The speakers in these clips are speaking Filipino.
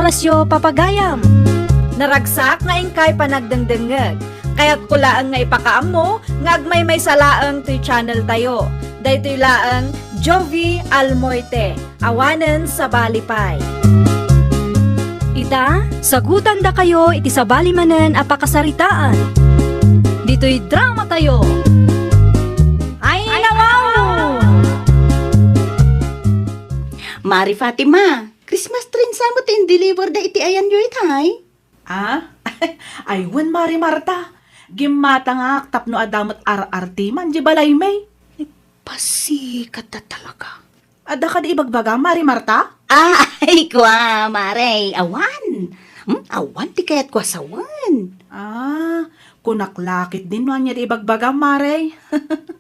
orasyo papagayam. Naragsak nga ingkay panagdengdengeg. Kaya't kulaan nga ipakaam mo, nga agmay may salaang to'y channel tayo. Dahito'y laang Jovi Almoite, awanen sa Balipay. Ita, sagutan da kayo iti sabali manen apakasaritaan. Dito'y drama tayo. Ay nawaw! Mari Fatima, Christmas tree sa mo tin deliver da iti ayan yo itay. Ah? Aywan, Mari Marta. Gimata nga tapno adamot ar-arti man, di balay may. Pasikat na talaga. Ada ka di ibagbaga, Mari Marta? Ay, kwa, Mare, awan. Awan ti kayat kwa sawan. Ah, kunaklakit din man niya di ibagbaga, Mare.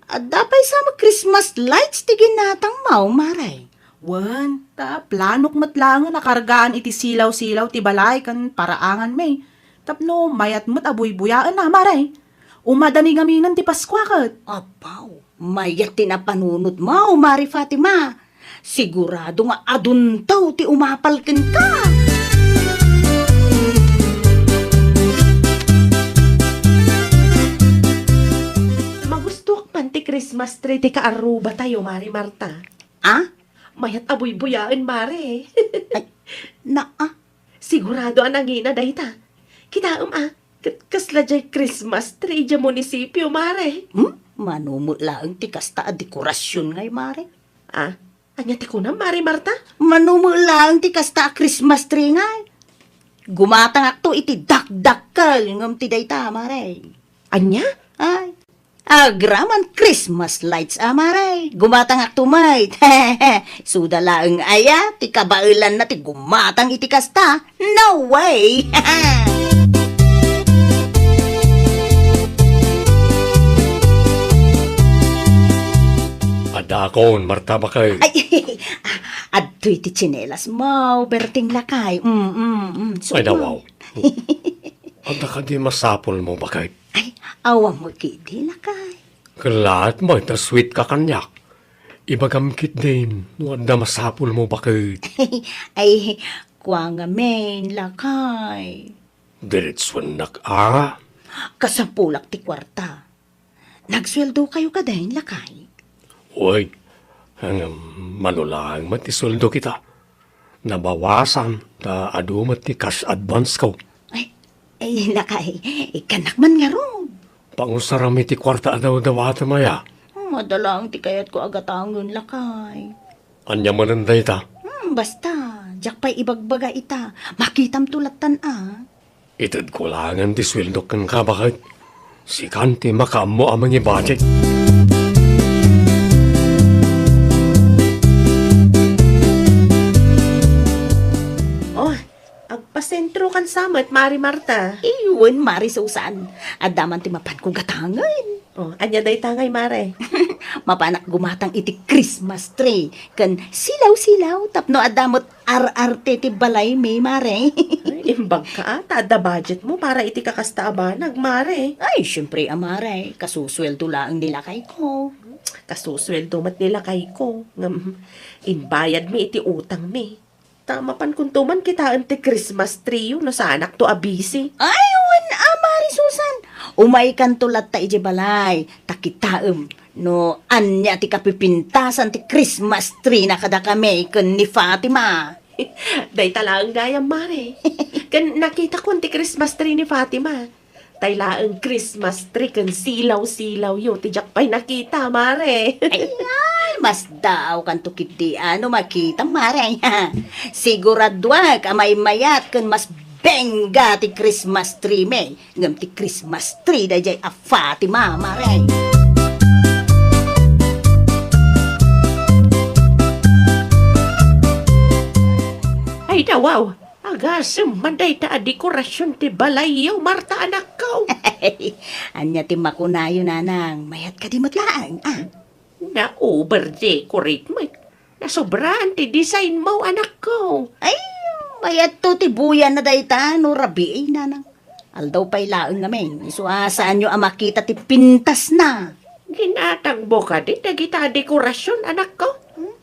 Dapay sa mo Christmas lights ti ginatang mau, Mare. Wan, planok matlangan nakargaan iti silaw-silaw ti balay kan paraangan may. Tapno, mayat mo't abuy-buyaan na, Mare. Umadani gaminan ti Paskwakat. Apaw, mayat ti napanunot mau, Mari Fatima. Sigurado nga aduntaw ti umapalken ka. Magustuak man ti Christmas tree ti kaaruba tayo, Mari Marta. Ah? Mayat abuy-buyaan, Mare. Sigurado ang nangina dayta. Kitaam kasla jay Christmas tree jay munisipyo, Mare. Manumula ang ti kasta a dekorasyon ngay, Mare. Anya ti ko na, Mari Marta? Manumula ang ti kasta a Christmas tree ngay. Gumatang akto iti dakdakkel ngam ti dayta, Mare. Anya? Ay, agraman Christmas lights, Mare. Gumatang akto may. Sudalaang aya, ti kabailan na ti gumatang iti kasta. No way! Adakon, Marta Bakay. Ay, adto'y ti tsinelas mo, berting lakay. Ay, nawaw. Anda ka di masapol mo, Bakay. Ay, awang mo kidi lakay. Kalat mo, ita sweet ka kanyak. Ibagamkit din, no anda masapol mo, Bakay. Ay, kwa nga main lakay. Diretswan Kasampulak ti kwarta. Nagsweldo kayo kadahin lakay. Uy, manulang matisuldo kita. Nabawasan, ta adumat ti cash advance ko. Ay, lakay, ikanak man nga ron. Pangusarami ti kwarta daw ata maya. Madalang ti kayat ko agatangon lakay. Anya mananday ta. Basta, jak pa'y ibagbaga ita. Makitam tulatan Itad ko langan ti sweldo kan ka, Bakay. Si Kanti makaamo amang i-budget. Agpasentro kan samet, Mari Marta. Iwan, Mari Susan. Adaman ti mapan kong gatangan. Anya day tangay, Mare. Mapanak gumatang iti Christmas tree. Kan silaw-silaw, tapno adamot ar-arte ti balay may, Mare. Imbag ka, tada budget mo para iti kakasta abanag, Mare. Ay, syempre, Mare. Kasusweldo lang nilakay ko. Kasusweldo mat nila kay ko. Inbayad mi iti utang mi. Tama pan kuntuman kita ante Christmas tree no sa anak to abisi. Ay, wan, Mari Susan. Umay kan tulat ta ije balay. Takitaem. No, anya ti kapipintasan ti Christmas tree na kada kami kun ni Fatima. Day talaang gayam, Mare. Kan nakita ko ante Christmas tree ni Fatima. Taylaang Christmas tree kan silaw-silaw yun. Tijak pa'y nakita, Mare. Ay, mas daw kan tukit di ano makita, Mare. Siguradwa ka may mayat kan mas benga ti Christmas tree may. Ngam ti Christmas tree da jay a Fatima, Mare. Ay, dawaw. Agasem, manday ta dekorasyon ti balayaw, Marta anak ko. Anya ti makunayo nanang, mayat ka di matlaang, Na-over-decorate mo. Nasobraan ti design mo, anak ko. Ay, mayat to ti buyan na dayta, no rabi, nanang. Aldaw pa'y laang namin, saan nyo makita ti pintas na. Ginatangbo ka di, dagita dekorasyon, anak ko.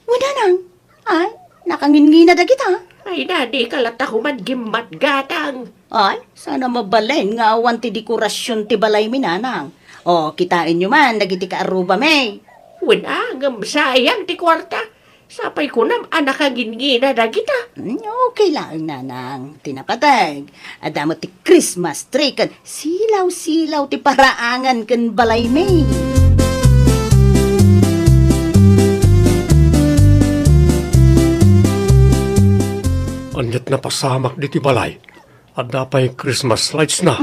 Wala nang, ay, nakangin-ngina da kita. Ay, nadi kalat ako man gimat gatang. Ay, sana mabalen nga awan ti dekorasyon ti balay minanang. O, kitain nyo man, nagiti ka aruba, may. Wala, ngam sayang ti kwarta. Sapay ko nam anak ang gingina na kita. Okay lang, nanang. Tinapatag. Adamo ti Christmas tree kan silaw-silaw ti paraangan kan balay, may. Anyat na pasamak di ti balay. At dapay Christmas lights na.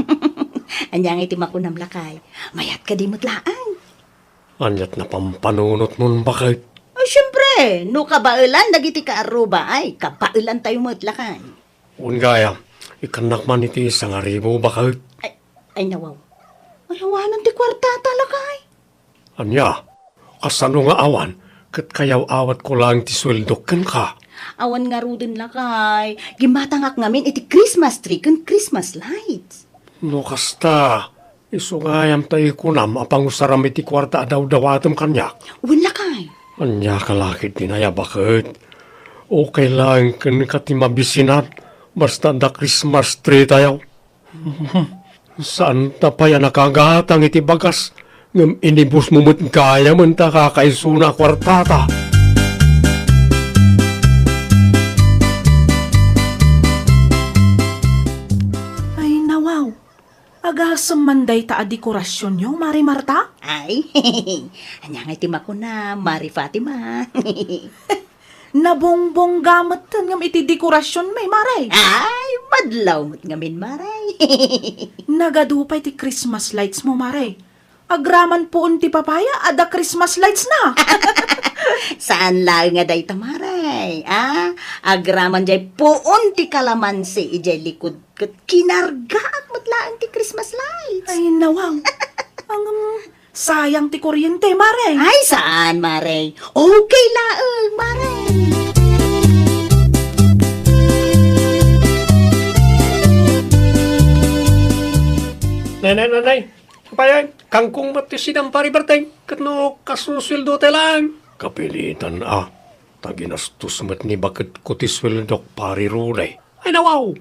Anyang iti makunam lakay. Mayat ka di mutlaan. Anyat na pampanunot mon bakit. Ay, syempre, no kabailan, nagiti ka aruba, ay, kabailan tayo mutlakay. Ungaya, ikanak man iti isang aribo bakit. Ay, nawaw. Ay, awanan ti kwarta talakay. Anya, kasano nga awan, kat kayaw awat ko lang ti sweldo kan ka. Awan nga rudin lakay. Gimatangak ngamin iti Christmas tree kan Christmas lights. No kasta, isungayam tayo kunam apang usaram iti kwarta daw-dawatam kanyak. Uwan lakay. Anya kalakit dinaya bakit. Okay lang kan kati mabisinat, basta da Christmas tree tayo. Saan tapaya nakagatang iti bagas, ngam inibus mo mo't kaya man ta kakaisuna kwartata. Ay, nawaw. Agasam manday ta a dekorasyon yo, Mari Marta? Ay, anya nga iti makuna, Mari Fatima. Nabongbong gamit tan ngam iti dekorasyon may, Maray. Ay, madlaw mo't ngamin, Maray. Nagadupay ti Christmas lights mo, Maray. Agraman po ti papaya, ada Christmas lights na. Saan lang nga day tamaray? Agraman jay puon ti kalamansi ijay likod kat kinarga at matlaan ti Christmas lights. Ay, nawaw. Ang sayang ti kuryente, Maray. Ay, saan, Maray? Okay laang, Maray. Nanay. Papayan, kangkong matisidang paribertay, kat no kasusildo te lang. Kapilitan taginastos mat ni bakit kutiswildok parirulay. Ay nawaw,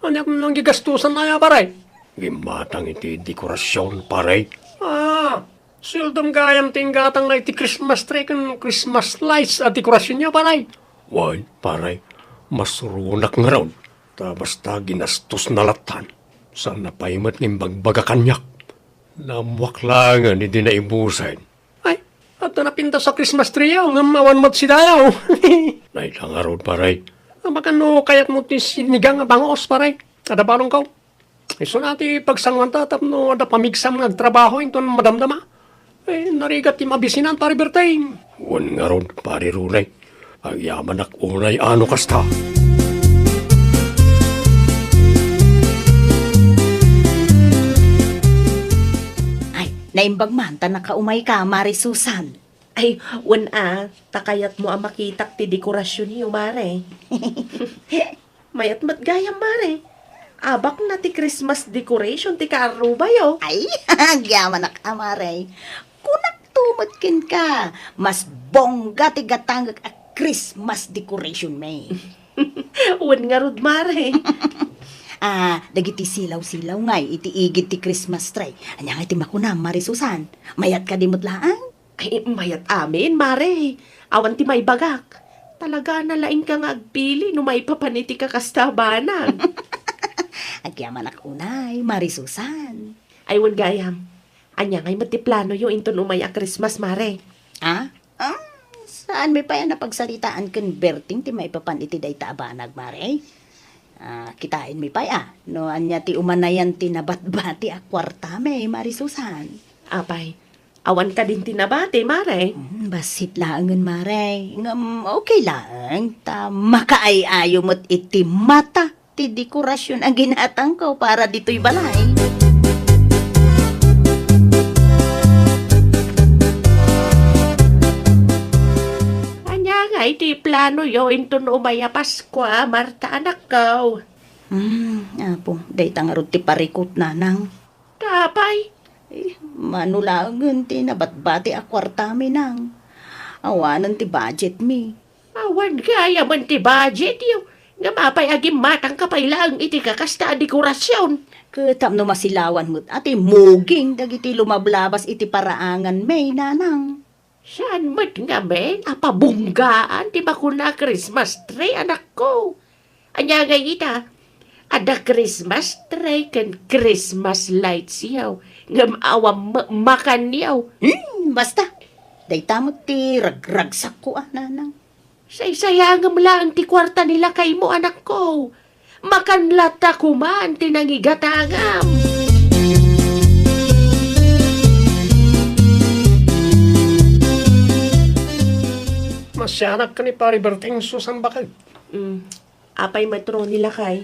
anyak nang gigastusan na ya paray. Gimatang iti dekorasyon paray. Sildom gayam tinggatang na iti Christmas tree kan Christmas lights at dekorasyon niya paray. Why, paray, masurunak nga raw. Basta ginastos na latan. Saan napaimat ng bagbaga kanyak. Namwaklangan hindi na ibusan. Ay, at napinta sa Christmas tree yaw, nga mawan mat si dayaw. Nailang araw paray. Baka no, kayat mo ti sinigang nga bangos paray. Ada balong kaw. Iso nati pagsangwan tatap no, ada pamigsam nagtrabaho ito madamdama. Eh, narigat ti mabisinan pari bertay. Wan nga ron pari runay. Agyaman ak unay ano kasta. Naimbag man, ta nakaumay ka, Mari Susan. Ay, wala, takayat mo ang makitak ti dekorasyon niyo, Mare. Mayat mat gayam, Mare. Abak na ti Christmas decoration ti kaaruba yo. Ay, agyaman ak amaray. Kunak tumatkin ka. Mas bongga ti gatangag at Christmas decoration, may. Wan nga rod, Mare. Dagiti silaw-silaw ngay, iti igit ti Christmas tree. Anya nga iti makunam, Mari Susan. Mayat ka di mutlaan? Ay, mayat amin, Mare. Awan ti may bagak. Talaga na laing kang agpili no may papaniti ka kastabanan. Agyaman ak unay, Mari Susan. Ay, wan gayam. Anya ngay matiplano yung inton umay a Christmas, Mare. Saan may pa yan napagsalitaan converting ti may papan iti day taabanag, Mare? Kitain mi pa no anya ti umanayan ti nabatbati a kwarta may, Mari Susan. Apay, awan ka din tinabate, Mare. Basit laangan, Mare. Ngam, okay lang. Ta makaay-ayo mo't iti mata ti dekorasyon ang ginatang ko para dito'y balay. Iti plano yo inton umaya Pasko, Marta anak ko. Apo, day tangarod ti parikot nanang. Tapay. Manulangan ti nabatbati a kwarta mi nang. Awanan ti budget mi. Awan kaya man ti budget yo. Nga mapay agim matang kapay lang iti kakasta dekorasyon. Katap no masilawan mo't ati muging dagiti lumablabas iti paraangan may nanang. Saan mo't nga men? Apabunggaan ti bakuna Christmas tree anak ko. Anya nga ita. Ada Christmas tree kan Christmas lights yaw. Ngam awam makan yaw. Basta, day tamot ti ragragsak ko nanang. Say-sayangam lang ti kwarta nila kay mo anak ko. Makanlata kuman tinangigatangam. Masyanak ka ni pari Berting Susan bakal. Apay matro nila kay.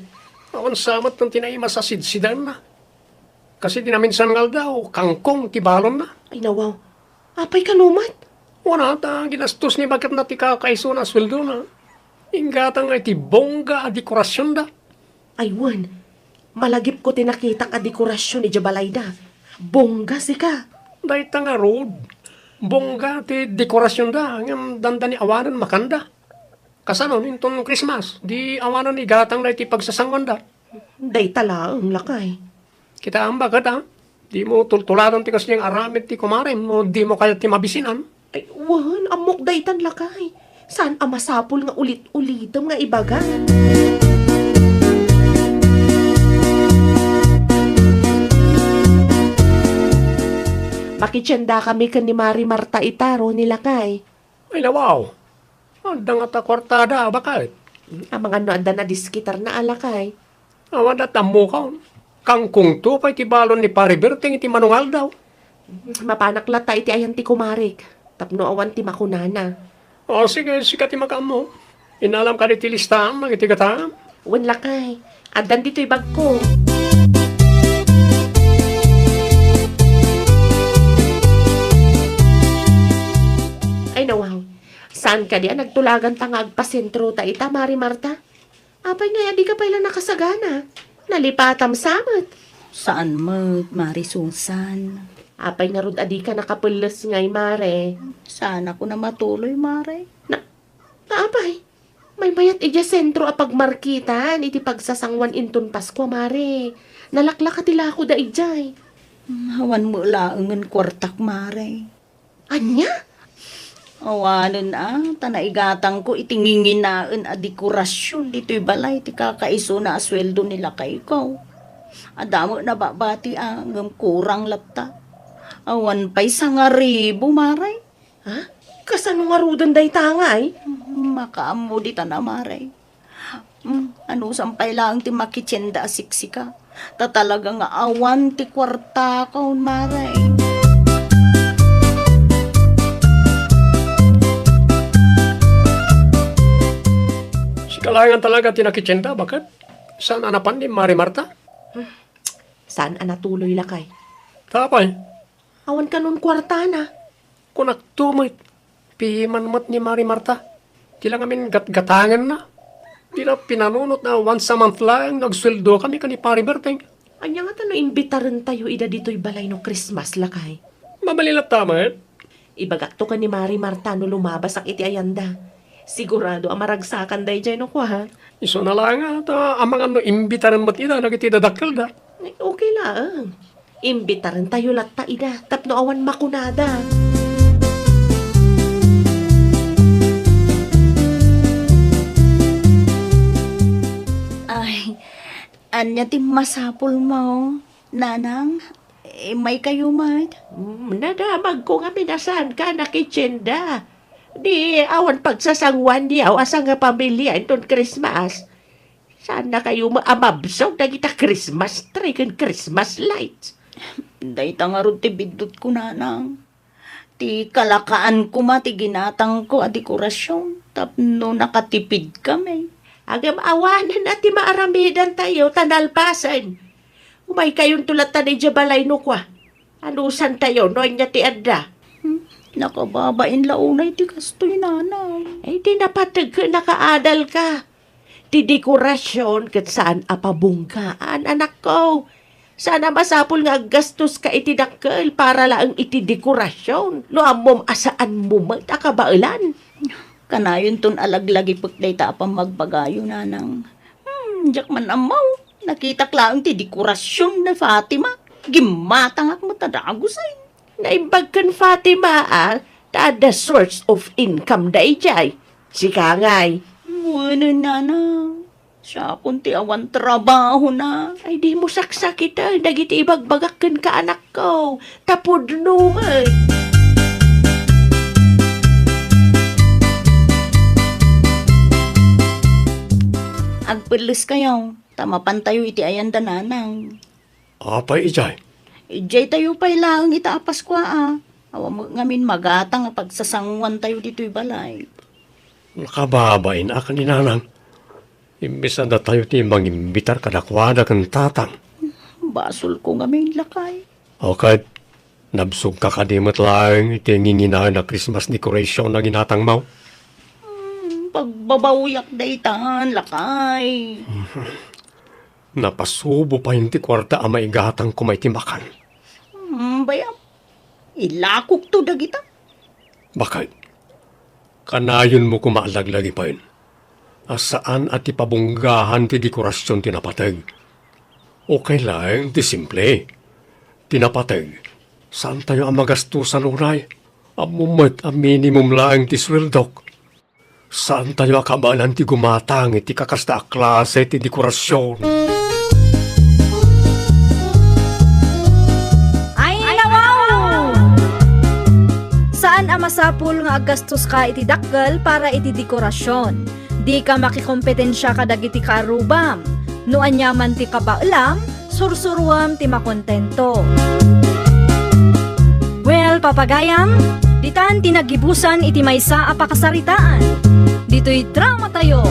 Awan samat ng tinayma sa sidsidan na. Kasi dinaminsan nga daw, kangkong, tibalon na. Ay nawaw. Apay kanumat. Wala ta, ginastos ni bagat na ti kakaiso na sweldo na. Inggatang ay ti bongga a dekorasyon da. Aywan. Malagip ko tinakita ka dekorasyon ni Jabalayda. Bongga si ka. Dahil nga road. Bongga ti dekorasyon da. Ngam danda ni awanan makanda. Kasano, nintong Christmas. Di awanan ni gatang na iti pagsasangwan da. Day tala ang lakay. Kita ang bagat ha. Di mo tultuladan ti kasi yung aramid ti kumarin. No, di mo kaya ti mabisinan. Ay, wan, amok daytan lakay. Saan amasapol nga ulit-ulitam nga ibaga? Makitsenda kami kan ni Mari Marta Itaro ni lakay. Ay nawaw. Anda nga ta kwartada, bakit? Ang mga noanda na diskitar na alakay. Awan na tamo ka. Kangkong to pa iti balon ni pari Berting iti manungal daw. Mapanak lata iti ayan ti kumarik. Tapno awan ti makunana. O sige, sikat ti makam mo. Inalam ka ni ti listahan, ng iti gataan. Wan lakay. Adan dito'y bag ko. Ay nawaw. Saan ka diyan nagtulagan tangag pasentro ta ita, Mari Marta? Apay nga, di ka pala nakasagana. Nalipatam samat. Saan mo, Mari Susan? Apay nga rod adi ka nakapulos ngay, Mare. Sana ko na matuloy, Mare. Apay, may mayat ija sentro a pagmarkitan, iti pagsasangwan inton Pasko, Mare. Nalaklak atila ako da ijay. Hawan mo laangan kwartak, Mare. Anya? Awanan tanaigatang ko itinginginaan a dekorasyon dito'y balay ti kakaiso na asweldo nila kay ikaw. Adamo na babati ngam kurang latta. Awan pa'y 1,000, Maray. Ha? Kasano nga rudan day tangay? Makaamo di na, Maray. Ano sampay lang ti makitsenda asiksika. Ta talaga nga awan ti kwarta kaun, Maray. Kalangan talaga tinakitsenda, bakit? Saan anapan ni Mari Marta? Saan anatuloy lakay? Tapay, Awan ka nun kwarta na. kung nagtumit, pihiman mo't ni Mari Marta. Tila ngamin gatangan na. Tila pinanunot na once a month lang, nagsweldo kami ka ni Pari Berting. Anya nga tano imbitaran tayo ida dito'y balay no Christmas lakay. Mabalilat tama Ibagak to ka ni Mari Marta no lumabas ak iti ayanda. Sigurado ang maragsakan day dyan no kwa ha. Iso na lang amang ano, imbitaran mo't ida, nagitidadakal da. Ay, okay lang. Imbitaran tayo latta ida. Tapno awan makunada. Ay, anya ti masapul mo, nanang. May kayo, Mad. Nadamag ko nga minasan ka na kitchenda. Di awan pagsasangwan niyaw asa nga pamilya inton Christmas. Sana kayo maamabsog na kita Christmas tree kan Christmas lights. Dahita nga ron ti bidot ko, nanang. Ti kalakaan ko ti ginatang ko a dekorasyon. Tapno nakatipid kami. Agam awanan at ti maaramidan tayo tanalpasan. Umay kayong tulat ta ni Jabalay no kwa. Anusan tayo no nya ti adda. Nakababain launay ti kastoy, nanang. Ay di napatag ka nakaadal ka. Ti dekorasyon kat saan apabunggaan anak ko. Sana masapol nga gastos ka iti dakkel para lang iti dekorasyon. No amom asaan mo magtakabailan. Kanayon ton alaglagi pagday ta pa magbagayo na nang. Jak man amaw. Nakita klaang ti dekorasyon na Fatima. Gimatangak mo tadagusay. Naibagkan Fatima tada source of income da ijay. Sika ngay. Wala na. Siya kunti awan trabaho na. Ay di mo saksakit dagiti ibagbagakan ka anak ko. Tapod lumay. Agpilis kayo. Tamapan tayo iti ayan dananang. Apay ijay. Ijay tayo pa ilang itaapas kwa Awa mo ngamin magatang pagsasangwan tayo dito'y balay. Nakababain akan ni nanang. Imbis na tayo ti mangimbitar kadakwada kan tatang. Basol ko ngamin lakay. Okay, nabsog ka kadimot lang iti nginginahan na Christmas decoration na ginatang mo. Pagbabawyak daytan lakay. Napasubo pa yung ti kwarta ang maigatang kumaitimakan. Bayam. Ilakok to dagita. Bakit? Kanayon mo kumalaglagi pa yun. Asaan at ipabunggahan ti dekorasyon tinapatag? Okay lang, ti simple. Tinapatag. Saan tayo ang magastusan unay? Amumot ang minimum lang ti swildok. Saan tayo akabalan ti gumatang iti kakasta klase ti dekorasyon? Ay nawaw! Saan ang masapul nga agastos ka iti dakkel para iti dekorasyon? Di ka makikompetensya kadagiti kaarubam. No anyaman ti kabailam, sursuruam ti makontento. Well, papagayam, ditan tinagibusan iti maysa a pakasaritaan. Dito'y drama tayo.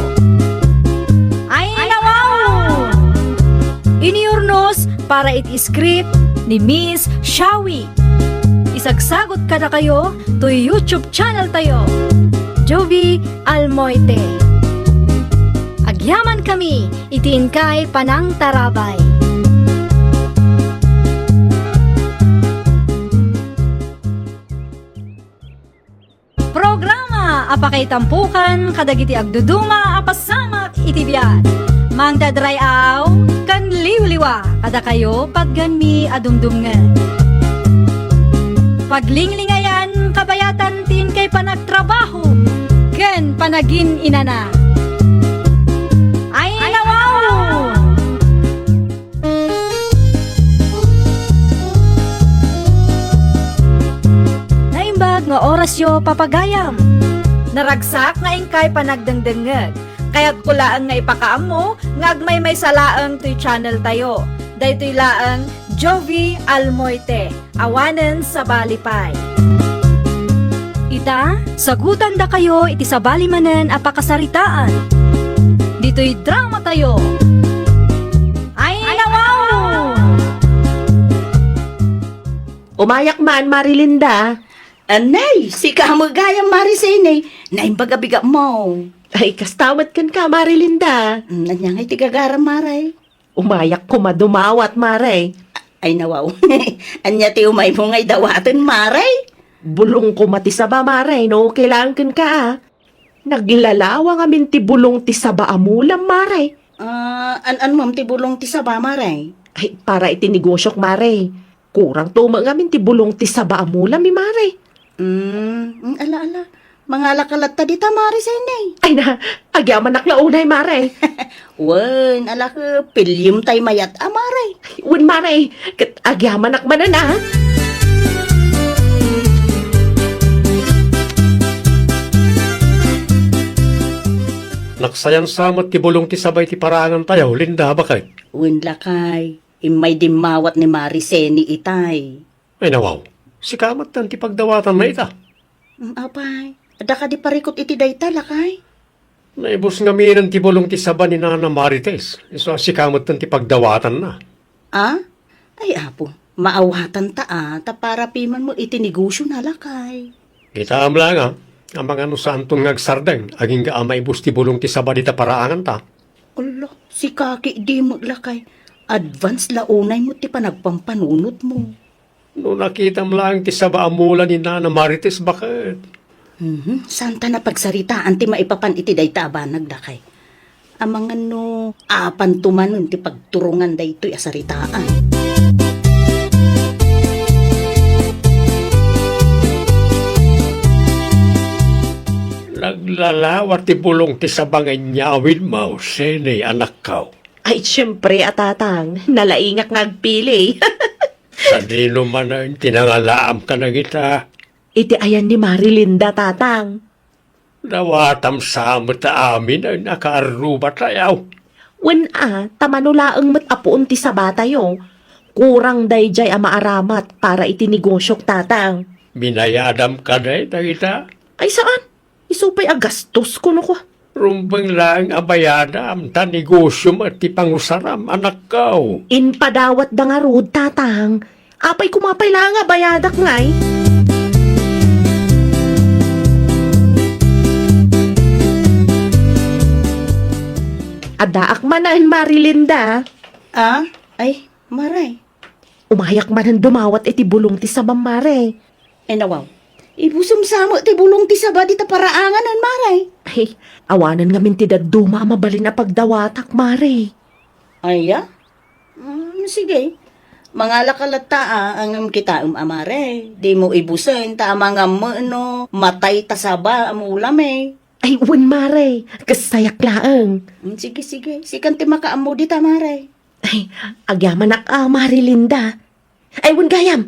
Ay nawaw! Iniurnos para iti script ni Miss Shawi. Isagsagot ka na kayo to YouTube channel tayo. Jovi Almoite. Agyaman kami, itiin kay Panang Tarabay. Programa apakay tampukan kadagiti agduduma apasamak iti biyan. Mangdadrayaw kan liwliwa kada kayo pagganmi adumdumngan. Paglinglingayan kabayatan tin kay panagtrabaho ken panagin inana. Ay nawaw! Naimbag nga oras yo papagayam. Naragsak nga ingkay panagdengdengeg. Kaya't kulaan nga ipakaam mo, nga agmay may salaang to'y channel tayo. Daytoy laang Jovi Almoite, awanen sa Balipay. Ita, sagutan da kayo iti sabali manen a pakasaritaan. Dito'y drama tayo. Ay nawaw! Umayak man, Marilinda. Anay, si kamagayang Marisene. Naimbagabiga mo. Ay, kastawat kan ka, Marilinda. Nanyangay tigagara maray. Umayak ko madumawat, Maray. Ay nawaw. Anya ti umay mo ngay dawaten maray. Bulong ko matisaba, Maray, no? Kailangan kan ka, Naglalawang amin ti bulong ti saba amulam, Maray. An ma'am ti bulong ti saba maray. Ay, para itinigosyok, Maray. Kurang tumang amin ti bulong ti saba amulam, Maray. Ala. Mga lakalat ta dita Marisene. Ay na, agyaman na unay, Maray. Wen, ala ka, pilyum tay mayat maray. Win, Maray, kat agyaman nakmanan na. Naksayang samot ti bulong ti sabay ti parangan tayo, Linda, bakit? Wen lakay, imay dimawat ni Marisene itay. Ay nawaw, si kamat tan ti pagdawatan na ita. Apay, ada ka di parikot iti dayta lakay. Naibos nga minan ti bulong ti saba ni Nana Marites. So si kamat tan ti pagdawatan na. Ay apo, maawatan ta para piman mo itinegosyo na lakay. Kita am lang ang mga nusanton ngagsardeng, aging ga maibos ti bulong ti saba dita paraangan ta. Ala, si kaki di maglakay. Advance launay mo ti panagpampanunot mo. No nakita mo lang ti saba amulan ni Nana Marites, bakit? Santa na pagsaritaan ti maipapan iti day taabanag da kay. Amang apan tumanon ti pagturungan da ito'y asaritaan. Naglalawat ti bulong ti sabangan nyawin mo, sene anak kao. Ay, syempre, atatang, nalaingak ngagpili. Sa dino man ang tinangalaam ka na kita. Iti ayan ni Marilinda, tatang. Nawatam sa ta amin ang nakaaruba tayaw. Wen tamanulaang matapuon ti sabatayo. Kurang dayjay a maaramat para iti negosyok, tatang. Binayadam ka na kita. Ay, saan? Isupay agastos ko no ko. Rumbang lang abayadam ta negosyo at ti pangusaram anak kao. Inpadawat da nga rod, tatang. Apay kumapay lang nga bayadak ngay. Adaak manan, Marilinda. Ay, maray. Umayak manan dumawat iti bulong ti sabam, mare. Ay nawaw. Ibusum samo ti bulong ti saba di ta paraangan an maray. Ay, awanan nga min ti daduma mabalin na pagdawatak, mare. Ay, sige. Mga lakalata ang kita amare. Di mo ibusin ta mga no matay ta saba amulam eh. Ay, wen, mare. Kasayak laang. Sige. Sikan ti makaamo di ta maray. Ay, agyaman Marilinda. Ay, wen gayam.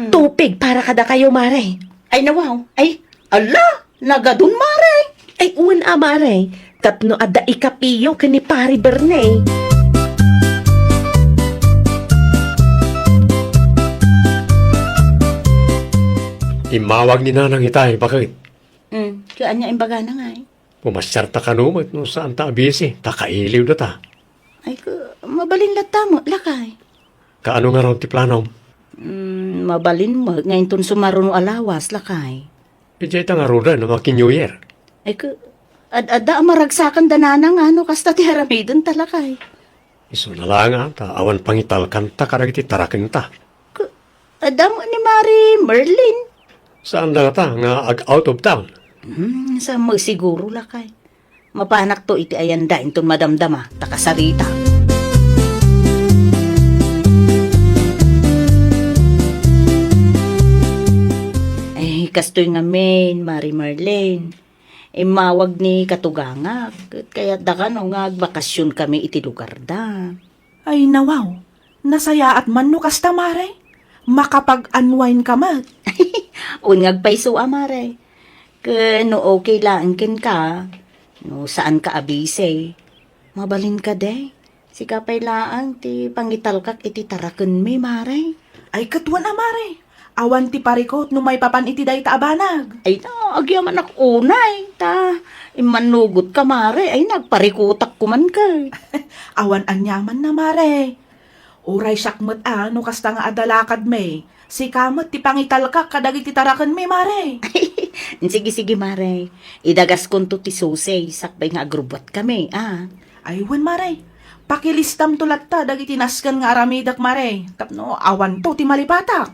Tupig para kada kayo, mare. Ay nawaw. Ay, ala, nagadun mare. Ay, wen, mare. Tapno ada ikapiyo kani pari Berne. Imawag ni nanang itay, bakit? Kaya niya imbaga na nga eh. Pumasyar ta kanumat no saan ta abisi, takailiw na ta. Ay, mabalin lata mo, lakay. Kaano nga raw ti plano? Mabalin mo, ngayon tun sumaruno alawas, lakay. Ijay ta nga roda no maki New Year. Ay, ada maragsakan danana nga, no, kasta ti haramidon talakay. Iso na lang ta, awan pangital kanta karagiti tarakin ta. Ada mo ni Mari Merlin. Saan na ta nga out of town? Sa mo siguro, lakay. Mapanak to iti ayanda, intun madamdama, takasarita. Kastoy nga main, Mari Marlene. Mawag ni katugangag. Kaya da ka no nga bakasyon kami iti lugar da. Ay nawaw, nasaya at man no kasta mare. Makapag-unwind ka man. Unyag paiso amare. No okay lang ken ka. No saan ka abise. Mabalin ka de. Sika pay laang ti pangitalkak iti taraken mi mare. Ay katuan mare. Awan ti parikot no may papan iti day taabanag. Ay na, agyaman ak unay. Ta, imanugot ka mare. Ay nagparikutak kuman ka. Awan anyaman na mare. Uray sakmet no kasta nga adalakad may. Si kamot ti pangitalkak kadag iti taraken may mare. Sige mare. Idagas kon to ti susay. Sakbay nga agrubot kami, Ay wen mare. Pakilistam tulat ta dagiti nasken nga aramidak mare. Tapno awan to ti malipatak.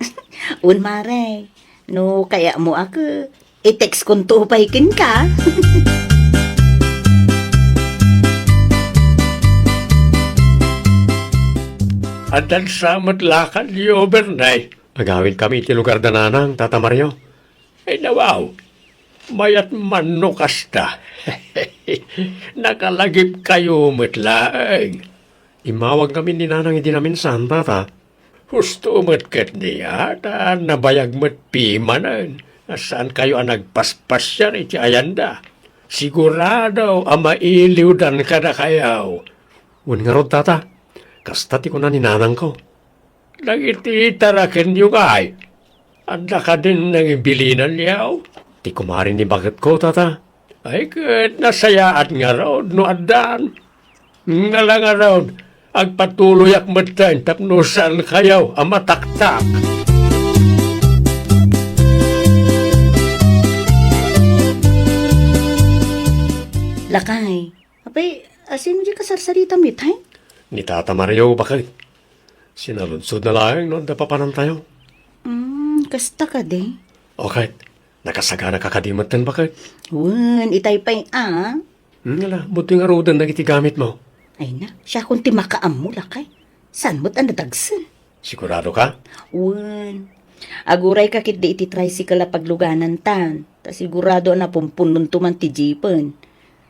Un mare. No, kaya mo ako. I-text kon to upaykin ka. Andan sa matlakan ni overnight. Agawin kami iti lugar da nanang, Tata Mario. Ay nawaw, mayat manno kasta. Nakalagip kayo matlaang. Imawag kami ni nanang hindi namin saan, Tata. Husto matkat niya, nabayag mat pimanan. Saan kayo ang nagpaspas yan iti ayanda? Sigurado, amailiw dan ka na kayaw. Un nga rod, Tata. Kasta ti ko na ni nanang ko. Nagititarakin yung ay. Anda ka din ng bilinan niyaw. Ti kumarin ni bakit ko, Tata. Ay, kat nasayaan nga raw, no adan. Nga lang nga raw, agpatuloy ak matan, tapno saan kayaw, amataktak. Lakay. Apay, asin mo di kasarsarita mit, hay? Ni Tata Mario, bakit? Sinalunsod na lang noon napapanan tayo. Kasta ka de. Okay, Nakasagana kakadimatan bakit? Wen, itay pa'y Ngala, buti nga rodan na gamit mo. Ay na, siya kung ti makaammo lakay. San mo't ang nadagsan? Sigurado ka? Wen, aguray ka kit di iti tricycle na pagluganan tan. Ta sigurado na pumpunon tuman ti jeepen.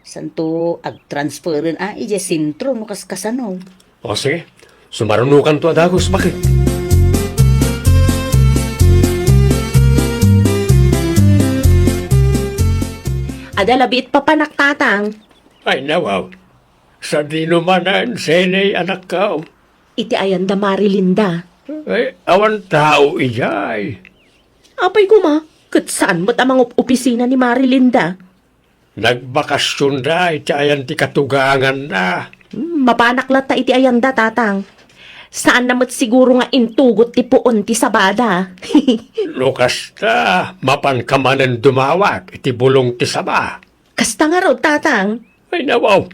Santo ag-transferin ije sintro no kaskasano. O sige, sumarunukan to adagos bakit? Adalabit pa panak tatang. Ay nawaw, sa dinumanan senay anak ka. Iti ayanda Marilinda. Ay, awan tao iyay. Apay kuma, kat saan mo't ang mga opisina ni Marilinda? Nagbakasyon da, itayan ti katugangan na. Mapanak lata iti ayanda tatang. Saan namat siguro nga intugot ti puon ti sabada? Lukas ta, mapan ka manan dumawat, iti bulong ti saba. Kasta nga raw tatang. Ay nawaw,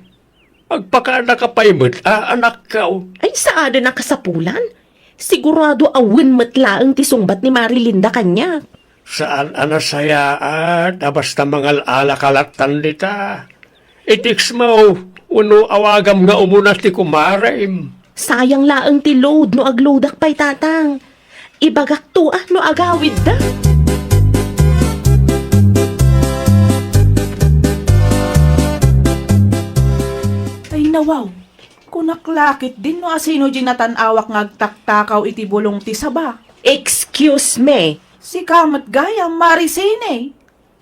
pagpaka nakapaymot, anak ka. Ay saada na kasapulan. Sigurado awin matlaang ti sumbat ni Marilinda kanya. Saan anasayaan, basta mga alakalatan nita. Itiks mo, uno awagam nga umuna ti kumarim. Sayang laang ti load no aglodak pa'y tatang. Ibagak to no agawid da. Ay nawaw, kunaklakit din no asino ginatan-awak ngagtaktakaw iti bulong ti saba. Excuse me. Si kamat gayam Marisine.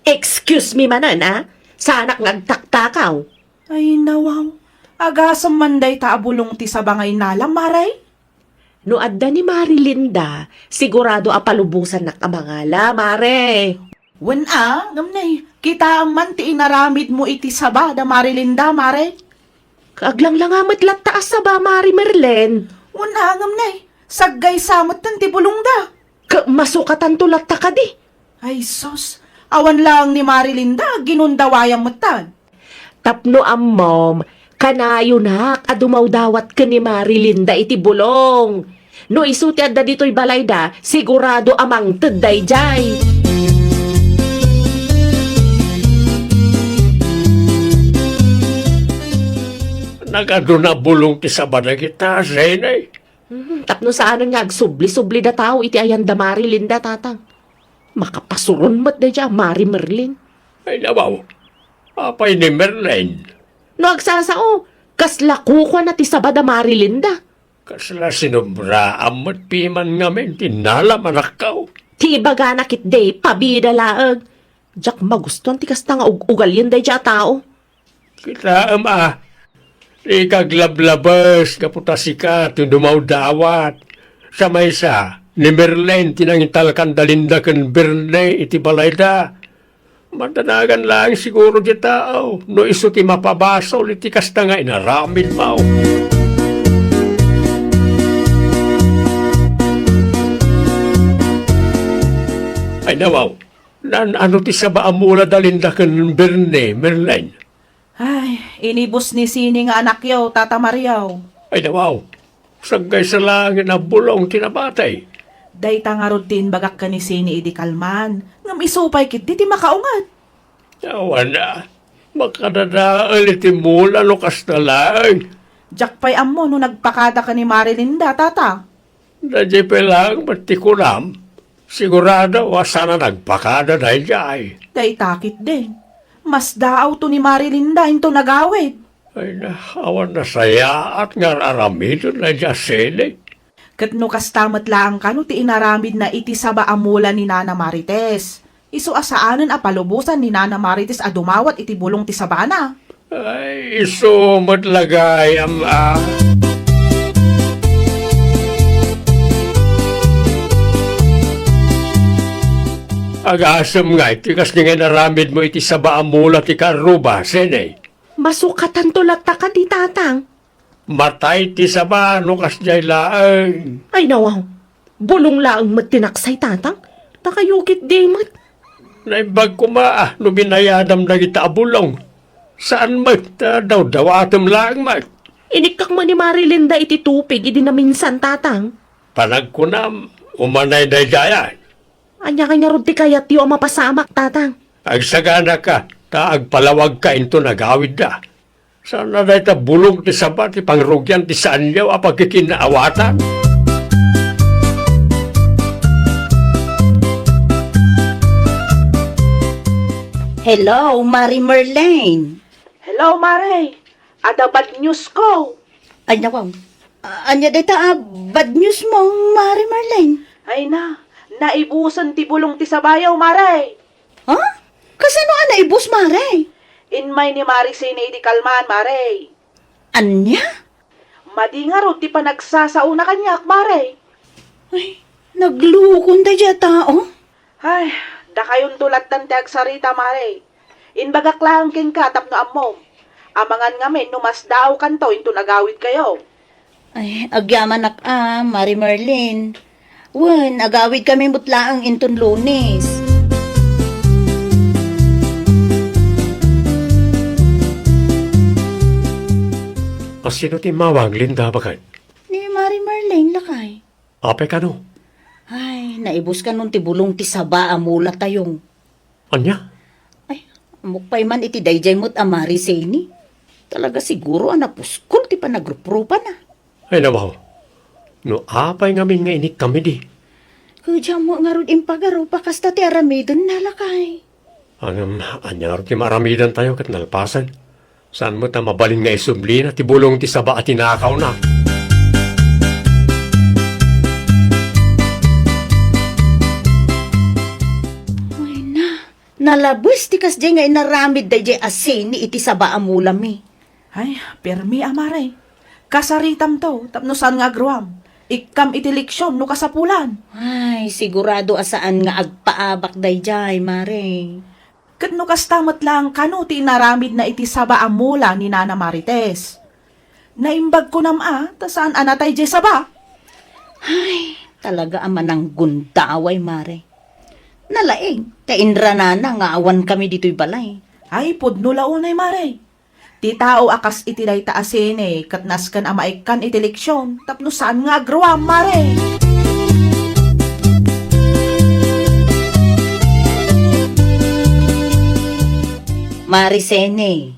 Excuse me manan Sanak ngagtaktakaw. Ay nawaw, agasam manday taabulong ti saba ngay nalang maray. No adda ni Marilinda, sigurado apalubusan na kamangala, mare. Wen ngamnay, kita ang man ti inaramid mo iti saba da Marilinda mare. Kaaglang lang amat lataas sa ba, Mari Merlen. Wen ngamnay, saggay samot tan ti bulong da. Masukatan tulat ta ka di. Ay sos, awan lang ni Marilinda, ginundawayang matan. Tapno mom, kanayo nak, adumaw dawat ka ni Marilinda iti bulong. No isuti adda dito'y balayda, sigurado amang tedday jay. Nagado na bulong ti saba na kita, senay. Tapno saan nga agsubli-subli da tao iti ayan da Marilinda tatang. Makapasuron mat da dya, Mari Merlin. Ay nawaw, apay ni Merlin. No agsasao, kasla kukwa na ti sabada Marilinda. Kasla sinubra amot piman ngamin, tinalam anak ka. Ti baga na kit day, pabida laag. Jak magustuhan ti kasta nga ugal yun day dya tao. Kita ikaglablabas, kaputasi ka, tundumaw dawat. Sa maysa, ni Merlin, tinangital kan dalinda kan Berne, iti balayda. Matanagan lang siguro di tao, no iso ti mapabasol, iti kasta nga inaramid mo. Ay nawaw, ano ti sa baamula dalinda kan Berne, Merlin? Ay, inibos ni Sini nga anak yaw, Tata Mariaw. Ay nawaw, sagay sa langit na bulong tinabatay. Day tangarod din bagak ka ni Sini idi kalman. Ngam isupay kit di ti makaungat. Awan na, makadadaal iti mula lukas na lang. Jakpay ammo no nagpakada ka ni Marilinda, Tata. Nadya pa lang matikulam. Sigurado wasana nagpakada na iyay. Day takit din. Mas daaw to ni Marilinda into nagawid. Ay na, awan na saya at nga aramidon na dya sili. Kat no kastamat lang ka no ti inaramid na iti saba amula ni Nana Marites. Isu asaanan apalubusan ni Nana Marites adumawat iti bulong ti sabana. Ay, isumot lagay ang Agasam nga, itikas nga naramid mo iti saba amula ti karuba, senay. Masukatan tulat ta ka di tatang. Matay ti saba, nukas jay laang. Ay nawaw, bulong laang matinaksay tatang. Takayukit di mat. Naibag ko no binayadam na kita abulong. Saan mat, daw dawatam lang mat. Inikak mo ni Marilinda iti tupig, idi na minsan tatang. Panag ko na, umanay na jayan. Anya ka nga ron ti kayat yu ang mapasamak, tatang. Agsagana ka, taag palawag ka into nagawid da. Sana na ita bulong ti sabat, ti pangrugyan, ti saan niyaw, apag kikinaawatan. Hello, Mari Merlane. Hello, Mare. Ada bad news ko. Ay, nawaw. Anya dita, bad news mo, Mari Merlane. Ay na, naibusan ti bulong ti sabayaw, Mare. Ha? Kasano ka naibus, Mare? Inmay ni Mari Sine iti kalman, Mare. Anya? Madingaro ti panagsasauna kanyak, Mare. Ay, naglukon da dya tao. Ay, da kayon tulatan ti agsarita, Mare. Inbagak lang king katap no ammom. Amangan ngamin no mas daw kanto into nagawid kayo. Ay, agyaman Mari Merlin. Wen, agawid kami mutlaang inton Lunes. Sino ti mawang Linda bakit? Ni Mari Merlin, lakay. Ape ka no? Ay, naibus ka nun ti bulong ti saba amula tayong. Anya? Ay, amukpay man iti dayjay mo't amari seni. Talaga siguro anapuskol ti panagruprupan na. Ay nawaw. No apay ngamin nga inik kami di. Kudya mo nga ron impagaro pakasta ti aramidon na lakay. Anya rin ti maramidan tayo kat nalpasan. Saan mo ta mabalin nga isubli na ti bulong ti saba at tinakaw na. Ay na, nalabos ti kasdi nga inaramid dayjay asin ni iti saba amulami. Ay, permi, Mare. Kasaritam to, tapno saan nga agruam. Ikam iti leksyon no kasapulan. Ay, sigurado asaan nga agpaabak dayjay, Mare. Kat no kastamat lang kano ti naramid na iti saba amula ni Nana Marites. Naimbag ko tasaan anatay je saba. Ay, talaga ama ng gundaway, Mare. Nalaing, kainra na nga awan kami dito'y balay. Ay, pudno launay, Mare. Ti tao akas iti day taasin kat naskan amaikkan iti leksyon, tapno saan nga agruam, Mare. Marisene,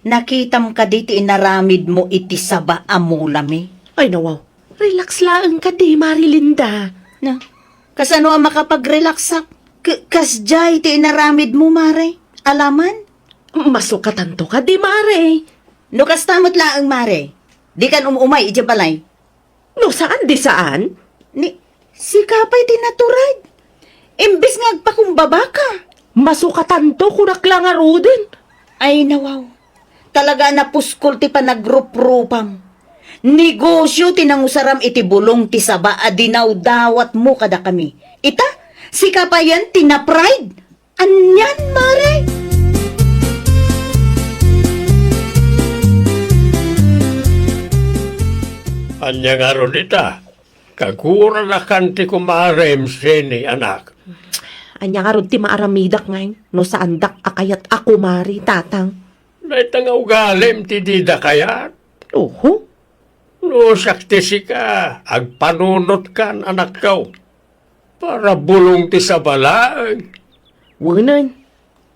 nakitam ka diti inaramid mo iti saba amulami. Ay nawaw, relax lang ka di, Marilinda. Na, kasano ang makapag-relax kasjay iti inaramid mo, Mare? Alaman? Masukatan to ka di, Mare. No kastamot laang, Mare. Di kan umumay, iti balay. No, saan di saan? Ni, si kapay tinaturad. Imbis nga agpakumbaba ka. Masukatan to kunak lang nga rodin. Ay, nawaw. Talaga napuskol ti panagrup-rupam. Negosyo tinangusaram iti bulong ti saba adinaw dawat mo kada kami. Ita, si kapayan tinapride. Anyan, Mare? Anya nga ron ita. Kagura na kanti kumarem sini anak. Anya nga ron ti maaramidak ngayon. No saan dak akayat ako, Mari, tatang. Naita nga ugalim ti dida kayat. Oho. No sakti si ka. Agpanunot kan anak kaw. Para bulong ti sabalaan. Wanan.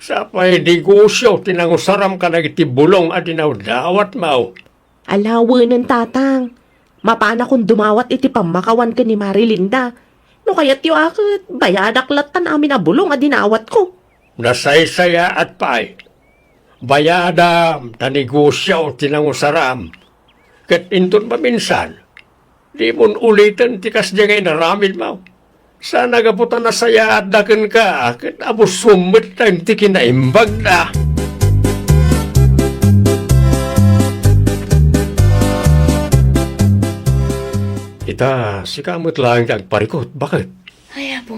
Sa pa'y negosyo, tinangusaram ka na iti bulong adinaw dawat mau. Alawanan, tatang. Mapana kung dumawat iti pamakawan ka ni Marilinda. No kaya't yu akit, bayadak latan amin na bulong adinawat ko. Nasaysaya at pa'y. Bayadam, tanegosyo, tinangusaram. Kat inton paminsan, di mon ulitin tikas di ngay naramid mo. Sana gaputan na saya at dakin ka, kat abos sumit na hindi kinaimbag na. Ita, sikamot lang ang parikot. Bakit? Ay, abo.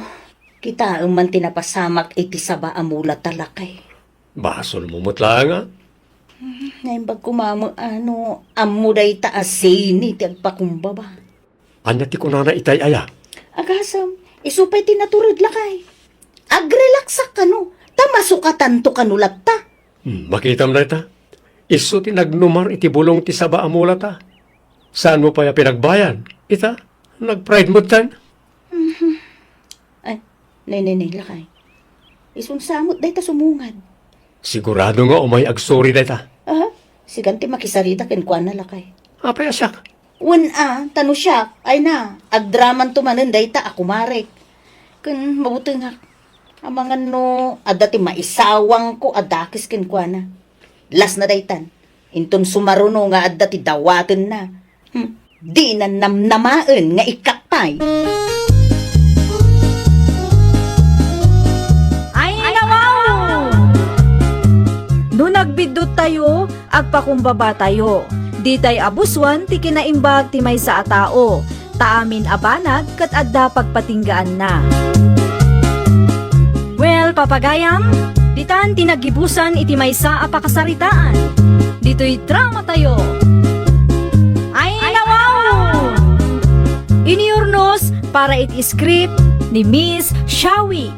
Kita ang man tinapasamak iti saba amula talakay. Basol mo mutla nga. Naimbag kumamo amuday taasin iti agpakumbaba. Anya ti kunana itay aya. Agasam, isupay tinaturod lakay. Agrelaksak kano, tamasukatan to kanulat ta. Makitam na ita. Isu ti nagnumar iti bulong ti saba amula ta. Saan mo pa ya pinagbayan? Ita, nag-pride mo tan? Nay, lakay. Isun samot day ta sumungad. Sigurado nga umay agsori dayta. Aha, siganti makisarita ken kuan na lakay. Apay asak. Tano siya, ay na, agdraman tumanen dayta ako marek. Kun mabuti nga, amangan no, adati maisawang ko adakis ken kuana. Las na daytan, inton sumaruno nga adati dawaten na. Di na namnamaen nga ikakpay. Ay, nawaw! No nagbidot tayo, agpakumbaba tayo. Di tay abuswan ti kinaimbag ti may sa atao. Taamin abanag kat adda pagpatinggaan na. Well, papagayam, ditan tinagibusan iti may sa apakasaritaan. Dito'y drama tayo. Ay, nawaw! Iniurnos para iti script ni Miss Shawi.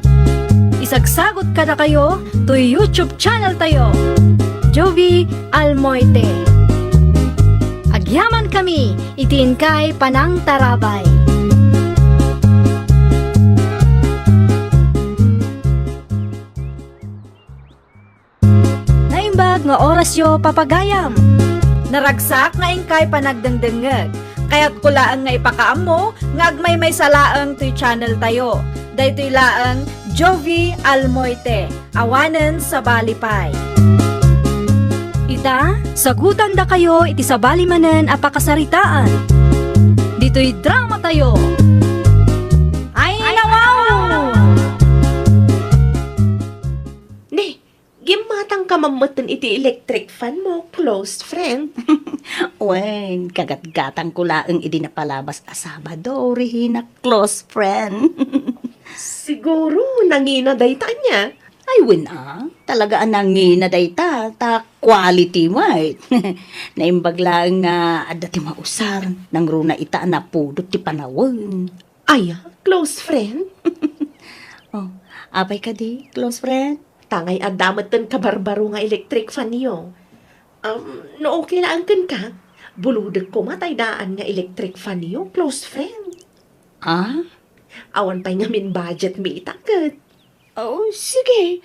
Isagsagot ka na kayo to YouTube channel tayo. Jovi Almoite. Agyaman kami, itin kay Panang Tarabay. Naimbag nga orasyo papagayam. Naragsak nga ingkay panagdengdengeg. Kaya't kulaan nga ipakaam mo, nga agmay may salaang to'y channel tayo. Daytoy laang Jovi Almoite, awanen sa Balipay. Ita, sagutan da kayo iti sabali manen apakasaritaan. Dito'y drama tayo. Ay, nawaw! Ne, gimatang ka mamatan iti electric fan mo, close friend. Wen, kagat-gatang ko laeng idi napalabas a Sabado, Regina, close friend. Siguro, nangina dayta niya. Ay, talaga anangin na dayta, ta quality white. Naimbag lang nga adati mausar, nang runa ita na pudot ti panawon. Ay, close friend. Oh, apay ka di, close friend? Tangay adamatan kabarbaro nga electric fan niyo. No okay lang kan ka, buludag ko matay daan nga electric fan niyo, close friend. Ah? Awan pa'y ngamin budget mi itakad. Oh, sige.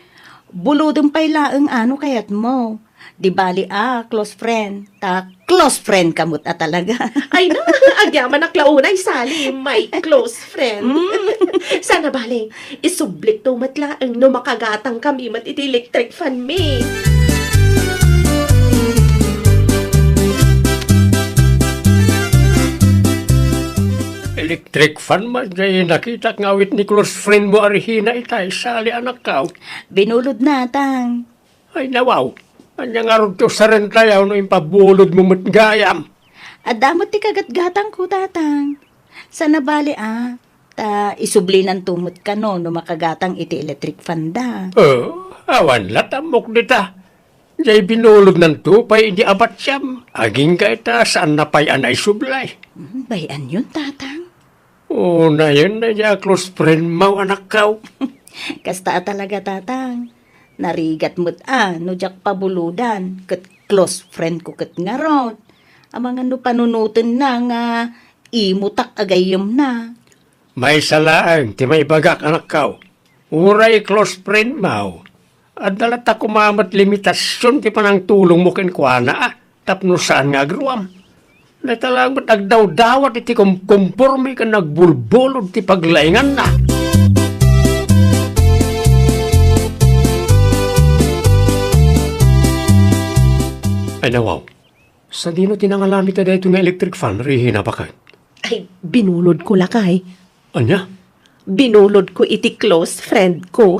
Bulodong pay laeng ano kayat mo. Di bali close friend. Ta close friend kamot talaga. Ay na, agyaman na klaunay sali, my close friend. Sana bali, isublik to matlaang no makagatang kami mat iti electric fan me. Electric fan man, jay nakita ngawit ni close friend mo arihina itay, sali anak ka. Binulod na, tang. Ay nawaw, anyang arod to sa rentayaw no impabulod mo matgayam. Adamot ti kagat-gatang ko, tatang. Sana bali ta isublinan tumot ka no makagatang iti electric fan da. Oh, awan latamok dita. Jay binulod ng tupay, hindi abat siyam. Aging ka ita, saan na pa'y anay sublay. Bayan yun, tatang. Oo na yun na niya, close friend mo, anak ka. Kasta talaga, tatang. Narigat mo't no jak pabuludan. Kat close friend ko kat nga rod. Amang ano panunutin na nga, imutak agayom na. May salaan, ti may bagak, anak ka. Uray close friend mo. At dalata kumamat limitasyon ti panang tulong mo kenkwana, tapno saan nga agruam. Natalang ba't agdaw-dawat iti kumporme ka nagbulbulod ti paglaingan na. Ay nawaw, sa dino tinangalami ta dahito nga electric fan, rihina pa ka. Ay, binulod ko lakay. Anya? Binulod ko iti close friend ko.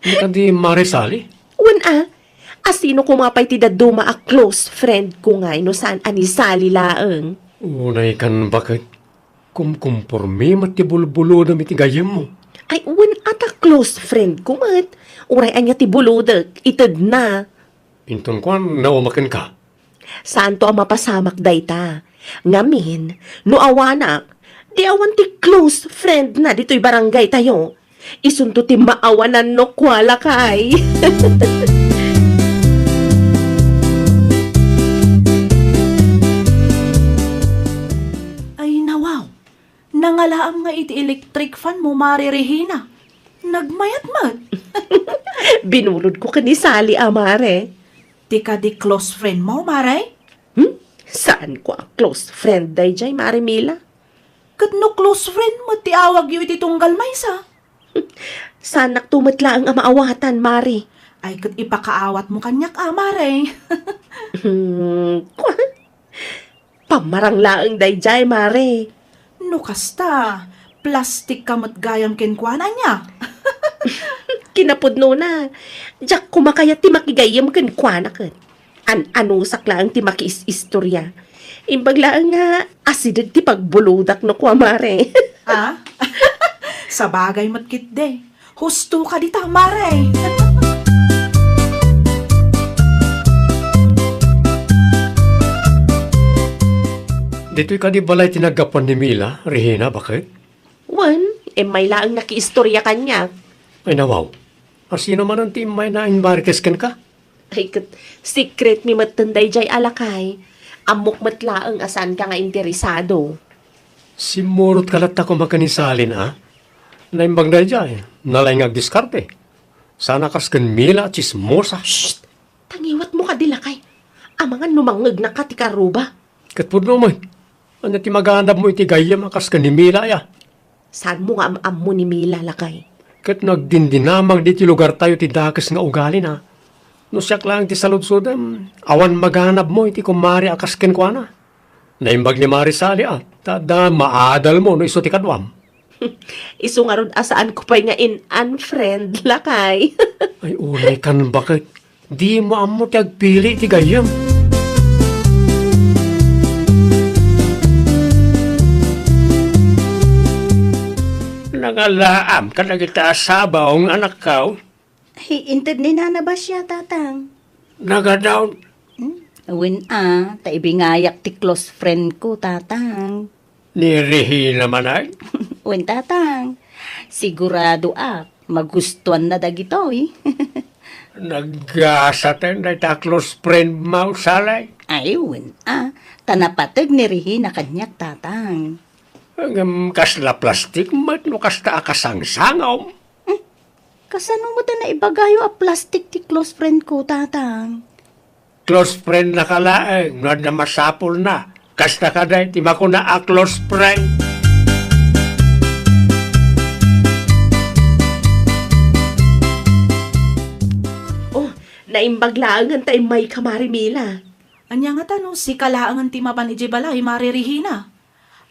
Hindi ka di marisali? Asino kumapay ti daduma a close friend ko nga no saan anisali laeng. Unay kan bakit kumporme matibulbulo na mitigayam mo. Ay, ata close friend ko mat. Uray anya ti buludag, itad na. Inton kwan, nawamakin ka. Saan to ang mapasamak dayta? Ngamin, no awanak, di awan ti close friend na dito'y barangay tayo. Isunto ti maawanan no kwala kay. Ay nawaw, nangalaam nga iti electric fan mo, Mari Regina. Nagmayat mat. Binulod ko kani Sally, mare. Di ka di close friend mo, Maray? Saan ko ang close friend day jay, Mare Mila? Kat no close friend mo, ti awag yu iti tunggal maysa. Saan naktumatla ang amaawatan, Mare? Ay, kat ipakaawat mo kanyak, Maray. Kwa? Pamarang laang day jay, Mare. No kasta, plastic kamot gayam kenkwana niya. Kinapudno na. Diyak kumakayat ti makigayam kan kwana kan. Anusak lang ti makiis-istorya. Imbag lang nga asidad ti pagbuludak no kwa, Mare. Ah? Sa bagay matkit de. Husto ka dita, Maray. Dito'y ka di balay tinagapan ni Mila, Regina, bakit? Wan, may laang nakiistorya kanya. Ay nawaw. Sino man ang timay na inmarikes ken ka? Ay kat secret mi matanday jay alakay. Amok matlaang asan ka nga interesado. Simurot kalat ako makanisalin, Naimbag na dyan, nalay nga diskarte. Sana kas ken Mila, chismosa. Shh! Tangiwat mo ka dilakay. Amangan numangag na ka ti karuba. Katpudno mo, ano ti magandap mo iti gayam akas ken ni Mila, ya? Saan mo nga am mo ni Mila lakay? Kat nagdindinamang di ti lugar tayo ti dakas nga ugali na. No siyak lang ti saludsudam, awan maghanap mo iti kumari akas ken kwa na. Naimbag ni Marisali, tada maadal mo no iso ti kadwam. Iso nga ron asaan ko pa nga unfriend lakay. Ay unay kan bakit? Di mo amo ti agpili ti gayam. Nangalaam ka na kita asabaw ng anak ka. Ay, inted ni Nana ba siya, tatang? Nagadaw. Awin taibingayak ti close friend ko, tatang. Ni Regina man ay. Wen, tatang. Sigurado magustuhan na dagito, eh. Naggasatan na ta close friend mo salay. Ay, wen, tanapatag ni Regina kanyak, tatang. Ang kasla plastik mat no kasta akasangsangaw. Kasano mo na ibagayo a plastic ti close friend ko, tatang? Close friend na kalaeng, na masapol na. Kasta ka day, di ko na a close friend. Oh, naimbag laang tay may kamari Mila. Anya nga tanong, si kalaangan ti mapan iji balay, Mari Regina.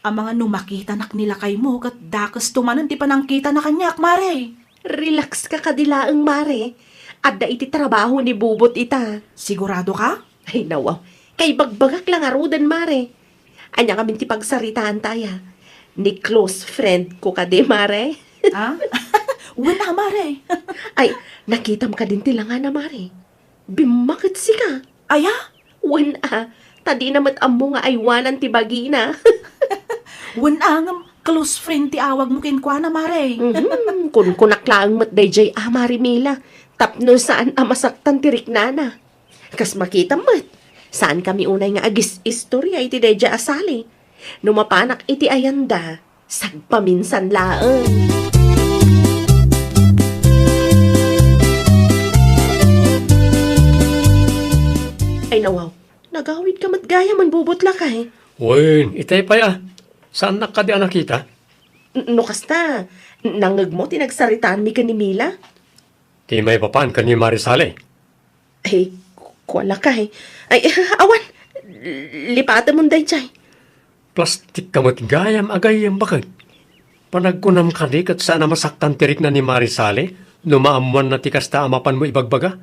Ang mga numakita nak nila kay mo, kat dakas tumanan ti panangkita na kanyak, Maray. Relax ka kadilaang, Mare. Adda iti trabaho ni Bubot ita. Sigurado ka? Ay nawaw, kay bagbagak lang arudan, Mare. Anya kami ti pagsaritaan taya. Ni close friend ko kade, Mare. Ha? Wala, Maray. Ay, nakita mo ka din tilangan na, Mare. Bimakit si ka. Aya? Wan tadi namat amo nga aywanan ti bagina. Wala nga close friend ti awag mo kinkwana, Maray. Kun kunaklaang mat dayjay Mari Mila. Tapno saan masaktan ti Riknana. Kas makita mat. Saan kami unay nga agis istorya iti dayjay asali. Numapanak iti ayanda. Sagpaminsan laeng. Ay nawaw, nagawid ka matgaya man bubot lakay. Wen, itay pa ya. Saan na ka di nakita? No kasta, nangag mo tinagsaritaan mi ka ni Mila? Di may papan ka ni Marisali. Ay, kuwala ka eh. Ay, awan, lipatan mo day chay. Plastik kamot gayam agayam bakit? Panagkunam ka di kat saan na masaktan tirik na ni Marisali? Numaamuan na ti kasta amapan mo ibagbaga?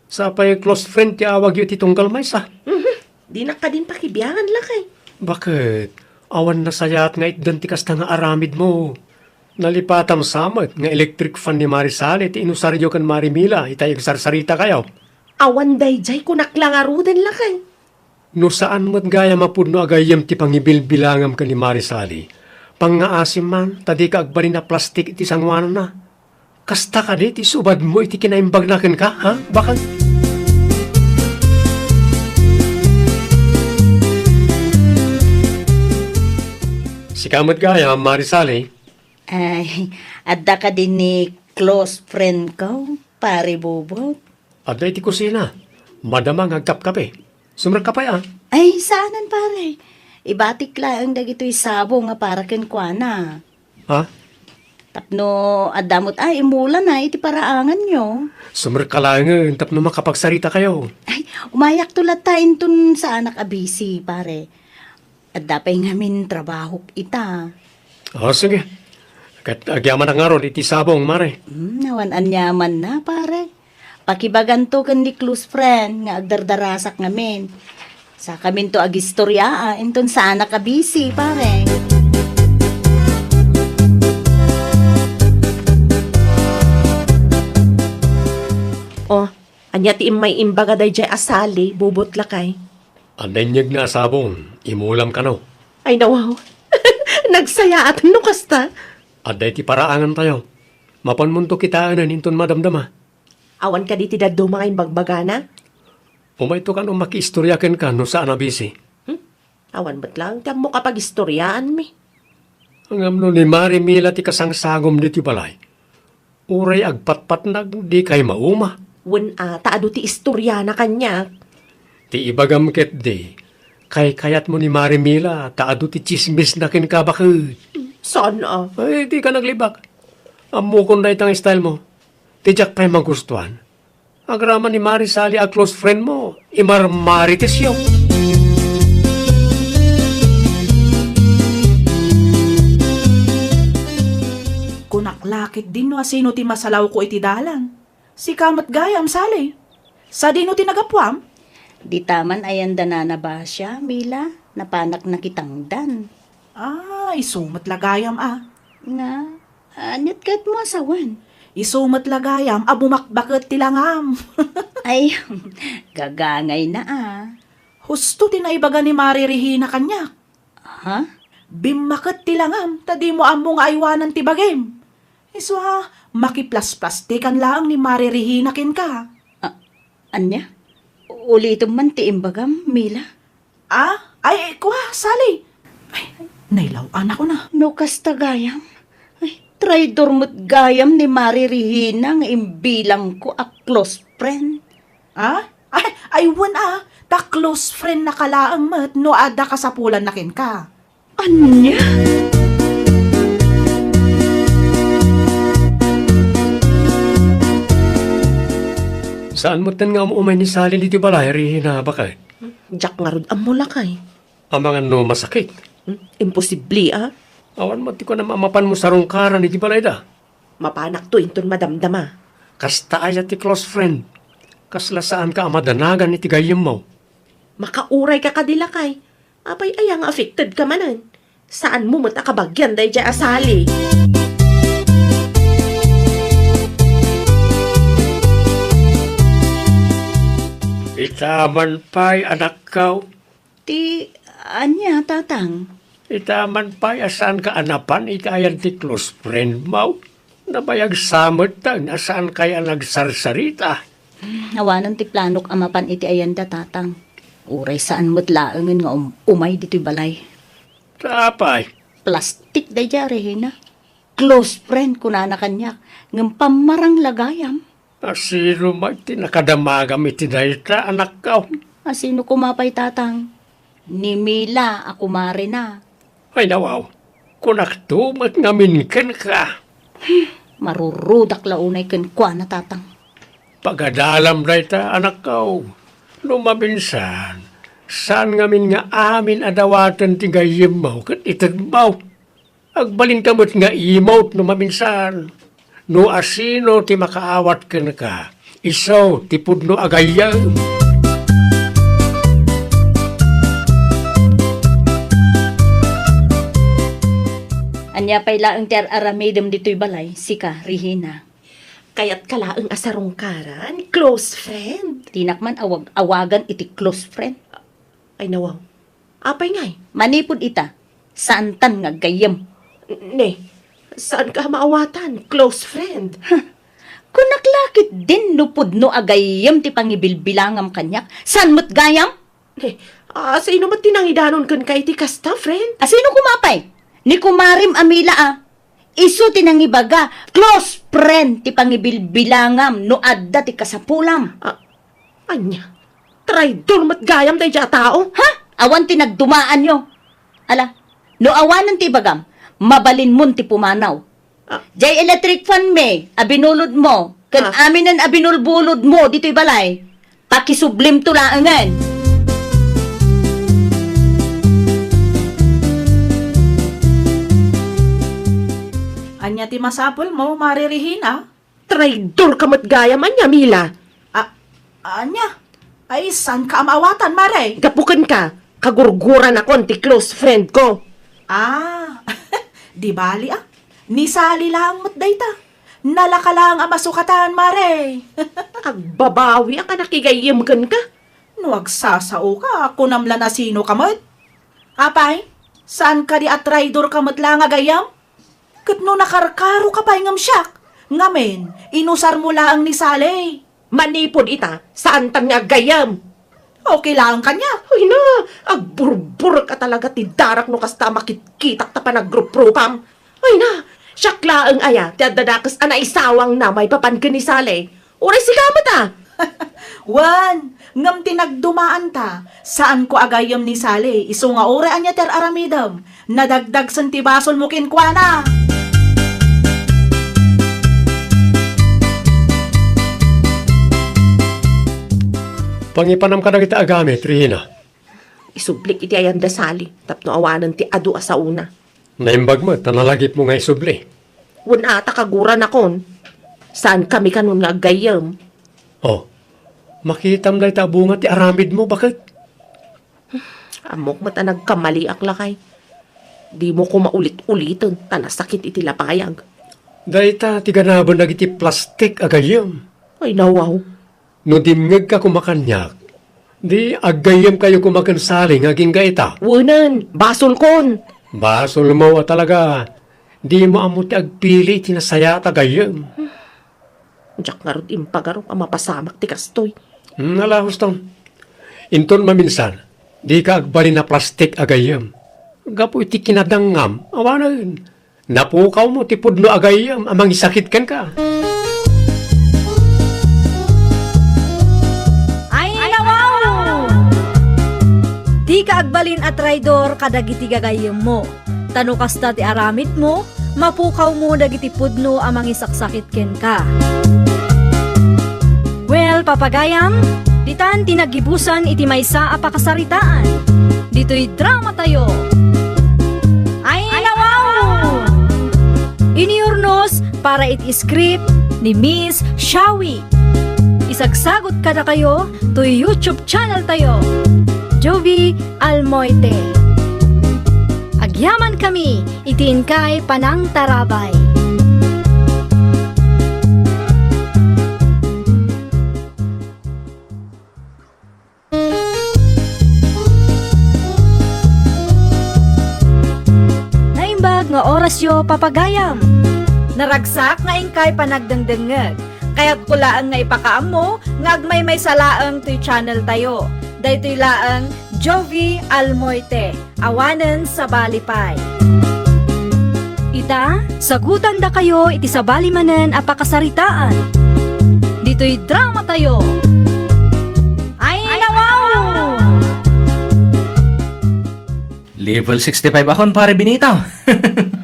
Sa pa'y close friend ti awag yu ti tunggal may sa. Di na ka din pakibiyangan lakay. Bakit? Awan na sayat nga itdan ti kasta nga aramid mo. Nalipatam samat nga electric fan ni Marisali ti inusaryo kan Marimila itay sarsarita kayo. Awan day jay kunaklangarudan lakay. No saan mo't gaya mapudno agayam ti pangibilbilangam ka ni Marisali. Pangaasim man, tadi ka agbarin na plastik iti sangwanan na. Kasta ka di, ti subad mo iti kinaimbagnakan ka, ha? Bakit? Si kamot gaya, Marisali. Ay, adda ka din ni close friend ko, pare bubot. Aday ti kusina. Madamang agkap-kape. Sumrakapay Ay, saanan pare? Ibatik lang dagito'y sabo nga para ken kuana. Ha? Tapno adamot ay imulan na iti paraangan nyo. Sumrakalangan tapno makapagsarita kayo. Ay, umayak tulat ta intun sa anak abisi, pare. At dapay ngamin trabaho ita. Sige. Kat agyaman ang aron iti sabong, mare. Nawan anyaman na, pare. Pakibagan to kan di close friend nga agdardarasak ngamin. Sa kamin to agistorya, intun sa anak abisi, pare. Oh, anya ti may imbaga day jay asali, bubot lakay. Andenyag na sabong. Imulam ka no. Ay nawaw. Nagsaya at no kasta. Aday ti paraangan tayo. Mapanmunto kitaanan inton madamdama. Awan ka di ti daddo mga imbagbagana. Umayto ka no makiistoryaken ka no sa anabisi. Awan ba't lang tiyam mo kapag istoryaan mi. Ang amno ni Mari Mila ti kasangsagom di ti balay. Uray agpatpat na di kay mauma. Wen taado ti istorya na kanya. Ti ibagam ket di. Kay kayat mo ni Mari Mila, taado ti chismis na kinkabakit. Saan Ay, di ka naglibak. Amo kung na itang style mo. Tijak pa'y magustuhan. Agraman ni Mari Sally, a close friend mo. Imarmarites yun. Kunaklakit din no asino ti masalaw ko iti dalan. Si kamat gayam sali. Sa dino ti nagapwam? Di taman ayanda na ba siya, Mila? Napanak na kitang dan. Isumat lagayam Nga, anyat kat mo asawan. Isumat lagayam, bumakbakit tilangam. Ay, gagangay na Husto tinaibaga ni Mari Regina kanyak. Ha? Bimakit tilangam, tadi mo among aywanan ti bagim. Iswa, makiplas-plastikan lang ni Mari Regina kin ka. Anya? Ulitom man ti imbagam, Mila? Ay, kuha, sali. Ay, nailawan ako na. No kasta gayam? Ay, traidor mo't gayam ni Mari Regina nga imbilang ko a close friend. Ay, wan ta close friend na kalaang mat no ada kasapulan na kin ka. Anya? Saan mo tan nga umay ni Sally dito balay, Rihina, bakay? Jak nga rod amo lakay. Ang mga no masakit. Imposible Awan mo ti ko na mamapan mo sa rungkaran iti balay da. Mapanak to inton madamdama. Kasta ay ti close friend. Kasla saan ka amadanagan iti gayem mo. Makauray ka kadilakay. Apay ayang affected ka manan. Saan mo matakabagyan day jay asali? Itaman pa'y anak ka. Ti, anya, tatang? Itaman pa'y asan ka anapan, ikayan ti close friend mo. Nabayag samot ta, nasaan kaya nagsarsarita. Nawanan ti planok amapan iti ayanda, tatang. Uray saan mo't laangan nga umay dito'y balay. Tapay, Plastic day jari, na. Close friend ko na kanyak. Ngam pamarang lagayam. asino may tinakadamagam iti dayta, anak ka. Asino kumapay, tatang? Ni Mila, ako mare na. Ay nawaw, kunaktumat ngamin ken ka. Marurudak launay ken kwa na, tatang. Pagadalam dayta, anak ka. Lumabinsan, saan ngamin nga amin adawatan ti gayem mo, kat itagbaw. Agbalin kamot nga imot no maminsan. No asino ti makaawat ken ka, iso ti pudno agayam. Anya pay laang ter aramidem dito'y balay, sika, Rihina. Kaya't kalaang asarong karan, close friend. Tinakman awagan iti close friend. Ay nawaw. Apay ngay. Manipod ita, saan tan nga gayem. Ne, saan ka maawatan? Close friend. Kunaklakit din no pudno agayem ti pangibilbilangam kanyak. San mo't gayam? Ne, sino mat tinangidanon kun kay ti kasta, friend? Asino kumapay? Ni kumarim Amila Isu ti nang ibaga, close friend ti pangibilbilangam no adda ti kasapulam. Anya, traidor mat gayam tayo dya tao. Ha? Awan ti nagdumaan nyo. Ala, no awanan ti bagam, mabalin mon ti pumanaw. Jay electric fan me, abinulod mo. Kan aminan abinulbulod mo dito'y balay. Pakisublim to laangan. Anya ti masapul mo, Maririhina? Traidor ka mat gayam, anya, Mila. Anya? Ay, san ka amawatan, Mare? Gapukan ka, kagurguran ako ti close friend ko. Di bali Ni sali lang mat dayta. Nalaka lang ang masukatan, Mare. Agbabawi ang nakigayim kan ka. Nuwag sasao ka, kunamla na sino ka mat. Apay, saan ka di atraidor ka mat lang agayam? Katno nakarkaro ka pa ngam siyak. Ngamen, inusar mo lang ni Sally. Manipod ita, saan tan nga gayam? Okay lang kanya. Uy na, agburbur ka talaga ti darak no kasta makitkitak ta pa nag-group-grupam. Uy na, syakla ang aya, ti adadakas ana isawang na may papan ka ni Sally. Uray sigamat Wan, ngam tinagdumaan ta. Saan ko agayam ni Sally? Iso nga oraan niya ter aramidam. Nadagdag san ti basol mo kinkwana. Pangipanam ka na kita agamit, Rihina. Isublik iti ayan dasali, tapno awanan ti adu sa una. Naimbag mo, tanalagip mo nga isubli. Wan ata kaguran akon. Saan kami kanon nga gayam? Oh, makitam na bunga ti aramid mo, bakit? Amok mata nagkamali aklakay. Di mo ko maulit-uliton, tanasakit iti lapayag. Dahita, ti ganabon na iti plastik agayam. Ay nawaw. No dimngag ka kumakanyak, di agayam kayo kumakansaling aging gaita. Wunan, basol kon. Basol mo talaga, di mo amo ti agpili tinasaya tagayam. Diyak nga rin impagaro ang mapasamak ti kastoy. Nalahos tong. Inton maminsan, di ka agbali na plastik agayam. Gapo iti kinadangam, awanan. Napukaw mo ti pudno agayam, amang isakit kan ka. Di ka agbalin at traidor kadagiti gagayem mo. Tano kasta ti aramid mo, mapukaw mo dagiti pudno amang isaksakit ken ka. Well, papagayam, ditan tinagibusan iti maysa a pakasaritaan. Dito'y drama tayo. Ay nawaw! Iniurnos para iti script ni Miss Shawi. Isagsagot ka na kayo to YouTube channel tayo. Jovi Almoite. Agyaman kami, itiin kay Panang Tarabay. Naimbag nga orasyo papagayam. Naragsak nga ingkay panagdengdengeg. Kaya't kulaan nga ipakaam mo, nga agmay may salaang to'y channel tayo. Daytoy laang Jovi Almoite, awanen sa Balipay. Ita, sagutan da kayo iti sabali manen a pakasaritaan. Dito'y drama tayo. Ay nawaw! Level 65 akon, pare Benito.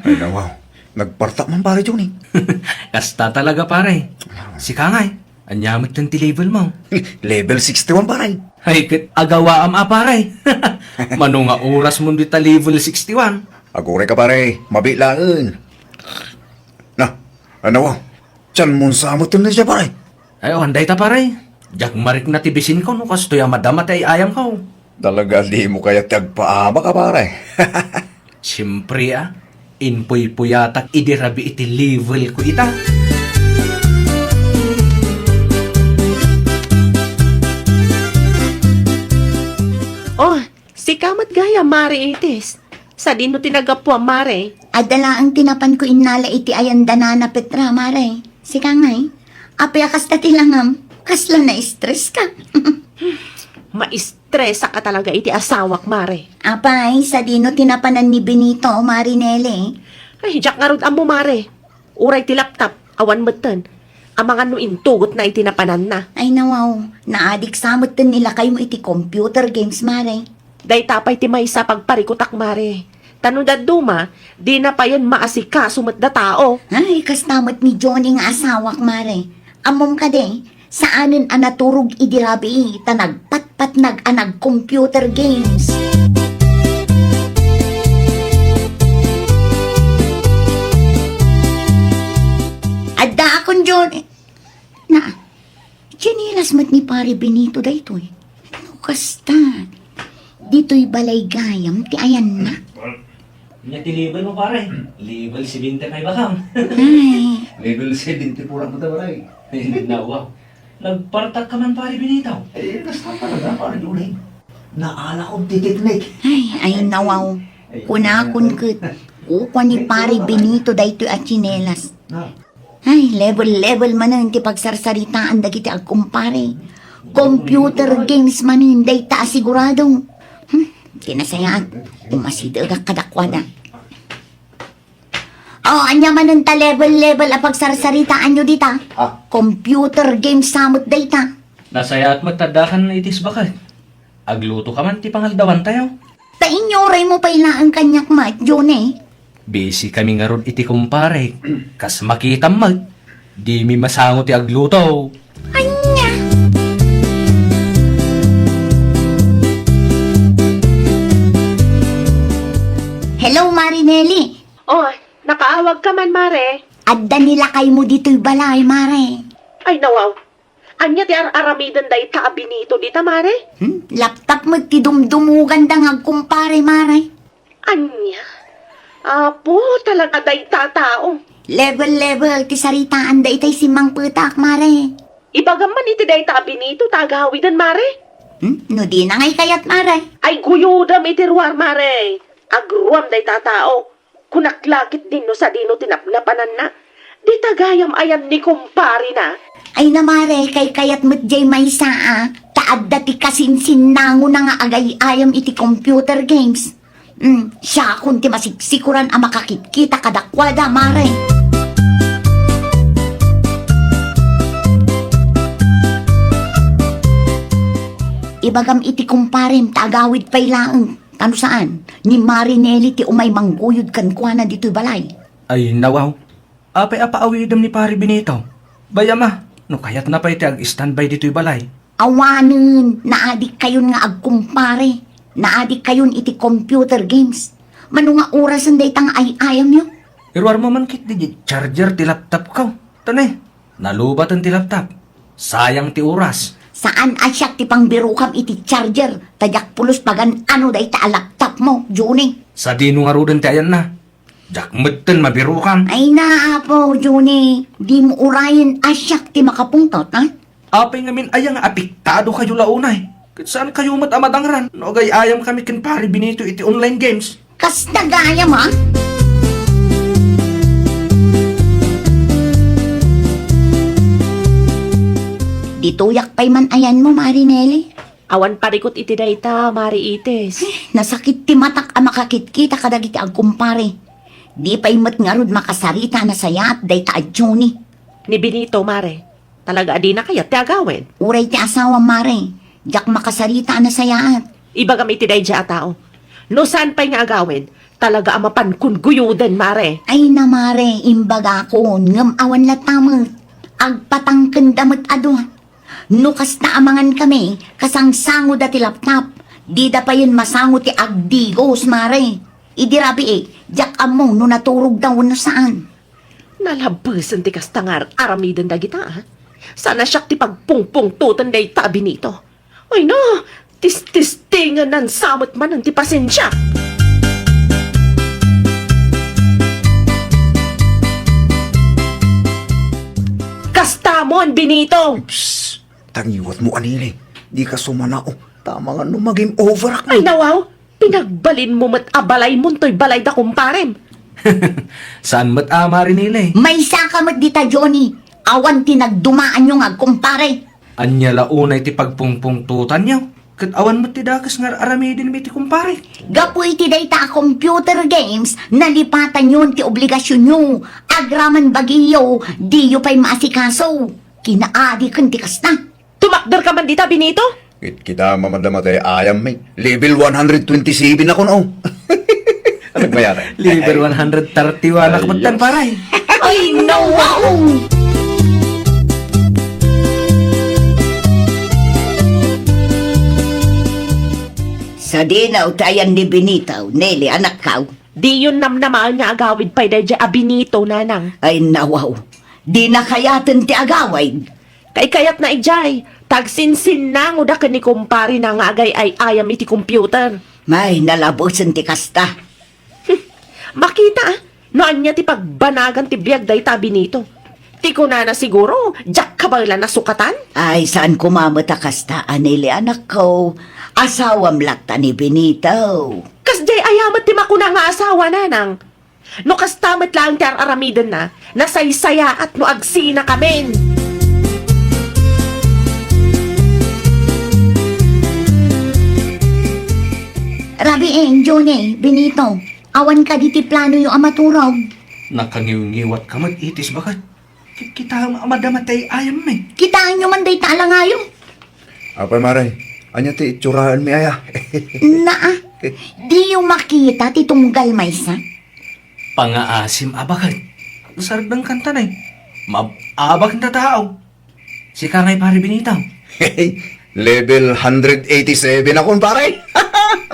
Ay na, wow. Nagpartak man pare Johnny. Kasta talaga, pare. Si Kangay, anyamit ng level mo. Level 61 pare. Ay, agawaam pare. Mano nga oras mo dita level 61. Agore ka pare, mabilaan. Na, ano wow. Tiyan mo samot na siya pare. Ay, handay ta, pare. Jak marik na tibisin ko, no, kasto yung madamat ay ayam ko. Talaga di mo kaya tagpaama ka pare. Siyempre, inpuy-puyatak idirabi iti level ko ita. Oh, si kamat gaya, Mare Itis. Sa dino tinagapwa, Mare. Adala ang tinapan ko inala iti ayandana na Petra, Mare. Si Kangay, apya kasta tilangam, kasla na stress ka. Ma-stressa ka talaga iti asawak, Mare. Apay, sa dino tinapanan ni Benito, Marinelle. Ay, jak nga rod amo, mare. Uray ti laptop, awan matan. Ang mga nuintugot na itinapanan na. Ay nawaw, naadik samot din nila kayo mo iti computer games, mare. Day tapay ti may sa pagparikutak, mare. Tanong duma, di na pa yan maasika sumat da tao. Ay, kastamot ni Johnny nga asawak, mare. Amom ka de, saanin anaturog idirabi, tanagpatpat nag-anag computer games. Adda akong Johnny. Na, chinilas mat ni pare Benito daytoy. Ano kasta? Dito'y balay gayam, ti ayan na. Nya ti level mo pare. Level 70 kay bakam. Ay, Level 70 po lang mo tawaray. Nawa. Nagpartak ka man pare Benito. Eh, basta talaga, parang yun eh. Naala kong titiknik. ay nawaw. Kunakun kat. Ukwa ni pare Benito daytoy at chinelas. Na, Ay, level man ti pagsarsaritaan dagiti agkumpare. Computer games man day ta asigurado. Tinasayaan. Umasidagak kadakwada. Oh, anya man ta level a pagsarsaritaan nyo dita. Ah. Computer games samot day ta. Nasaya at magtadakan na itis bakal. Agluto ka man ti pangaldawan tayo. Ta inyoray mo pa ilaang kanyak mat, Johnny. Busy kami nga ron iti kumpare. Kas makita mag. Di mi masango ti agluto. Anya. Hello, Marinelli. Oh, nakaawag ka man, mare. Adda nila kay mo dito'y balay, mare. Ay, nawaw. Anya ti aramidan day ta Benito dita, mare? Laptop mo ti dumdumugan da nga kumpare, mare. Anya? Apo, talaga day ta tao. Level ti saritaan da itay si Mang Putak, mare. Ibagam man iti day ta Benito, tagahawidan, mare. No di na ngay kayat, mare. Ay, guyudam iti ruwar, mare. Agruam day ta tao. Kunaklakit din no sa dino tinapnapanan na. Di tagayam ayan ni kumpari na. Ay na, mare, kay kayat mo't jay may saa. Taadda ti kasinsin nango na nga agay ayam iti computer games. Siya kung ti masiksikuran ang makakikita kadakwada, mare. Ibagam iti kumparem, tagawid pa'y laang. Tano saan? Ni Marinelli ti umay mangguyod kan kuana dito'y balay. Ay nawaw. Apay apaawidam ni pare Benito. Bayama. No kayat na pa iti ag-standby dito'y balay. Awanin, naadik kayon nga agkumpare. Naadik kayon iti computer games. Mano nga orasan day tang ay-ayam nyo? Irwar mo man kit di charger ti laptop ko. Tanay. Nalubatan ti laptop. Sayang ti oras. Saan asyak ti pangbirukam iti charger? Tadyak pulos pagan ano day ta laptop mo, Juni? Sa dino nga rudan ti ayan na. Jak medten mabirukan. Ay na po, Juni. Di mo urayin asyak ti makapungtot, ha? Apay ngamin ayang apiktado kayo launay. Kat saan kayo matamadangran? No gay ayam kami kin pare Benito iti online games. Kas nagayam, ha? Dituyak pa'y man ayan mo, Marinelli. Awan parikot iti day ta, mari ites. Nasakit ti matak a makakitkita kadagiti agkumpare. Di pa'y mat nga rod makasarita na sayat day ta adjuni. Ni Benito, mare. Talaga adi na kaya ti agawin. Uray ti asawa, mare. Diyak makasarita na sayat. Ibagam iti day dya tao. No saan pa'y nga agawin? Talaga amapan kun guyuden, mare. Ay na, mare, imbaga ko, ngam awan latamot. Agpatangken damot ado. Nukas na amangan kami, kasangsango da ti laptop. Di da pa yun masango ti agdigos, mare. Idirabi diyak amo no naturog daw na saan. Nalabasan ti kastangar aramidan da kita, ha? Sana siyak ti pagpungpung tutan day ta Benito. Ay no, tis-tistingan nan samot man ang ti pasensya. Kastamon, Benito! Psst, tangiwat mo anili. Di ka sumanao. Tama nga no maging over ako. Ay nawaw, pinagbalin mo mat abalay mo to'y balay da kumparem. Saan mat amari nila eh. May sakamat dita, Johnny. Awan ti nagdumaan yung agkumpare. Anya launay ti pagpungpungtutan niyo. Kat awan mo ti dakas nga aramidin mi ti kumpare. Gapoy ti dayta computer games, nalipatan yun ti obligasyon nyo. Agraman bagiyo, di yo pa'y maasikaso. Kinaadi kan ti kasta. Tumakder ka man dita, Benito? Kita mamadama tayo ayam may. Level 127 ako no. Anong mayari? Liber 131 na kapagtan paray. Ay, no, wow! Sa dinaw tayan ni Benito, Nelly, anak kaw. Di yun namnamaan nga agawid pa'y dadya a Benito, nanang. Ay, nawaw. Di na kayatin ti agaway. Kay kayat na ijay, tagsinsin na nguda ka ni kumpari na nga agay ay ayam iti computer. May nalabusan ti kasta. Makita noan niya ti pagbanagan ti biyag day tabi nito. Ti ko na siguro, jak kabala na sukatan? Ay, saan kumamata kasta, Aneli, anak ko? Asawam lakta ni Benito. Kas jay ayamat ti makuna nga asawa, nanang. No kastamat lang ti aramidan na, nasaysaya at no agsina kamen. Rabi Johnny, Benito, awan ka di ti plano yung amaturog. Nakangiw-ngiwat ka mag-itis bakit? Kita madamatay ayam may. Kitaan nyo man day talangayo. Apay maray, anya ti itsuraan mi aya. Naa, di yung makita ti tunggal maysa. Pangaasim abakan. Sarag ng kanta na eh. Mababak na tao. Si Kangay pare Benitaw. Level 187 ako pare.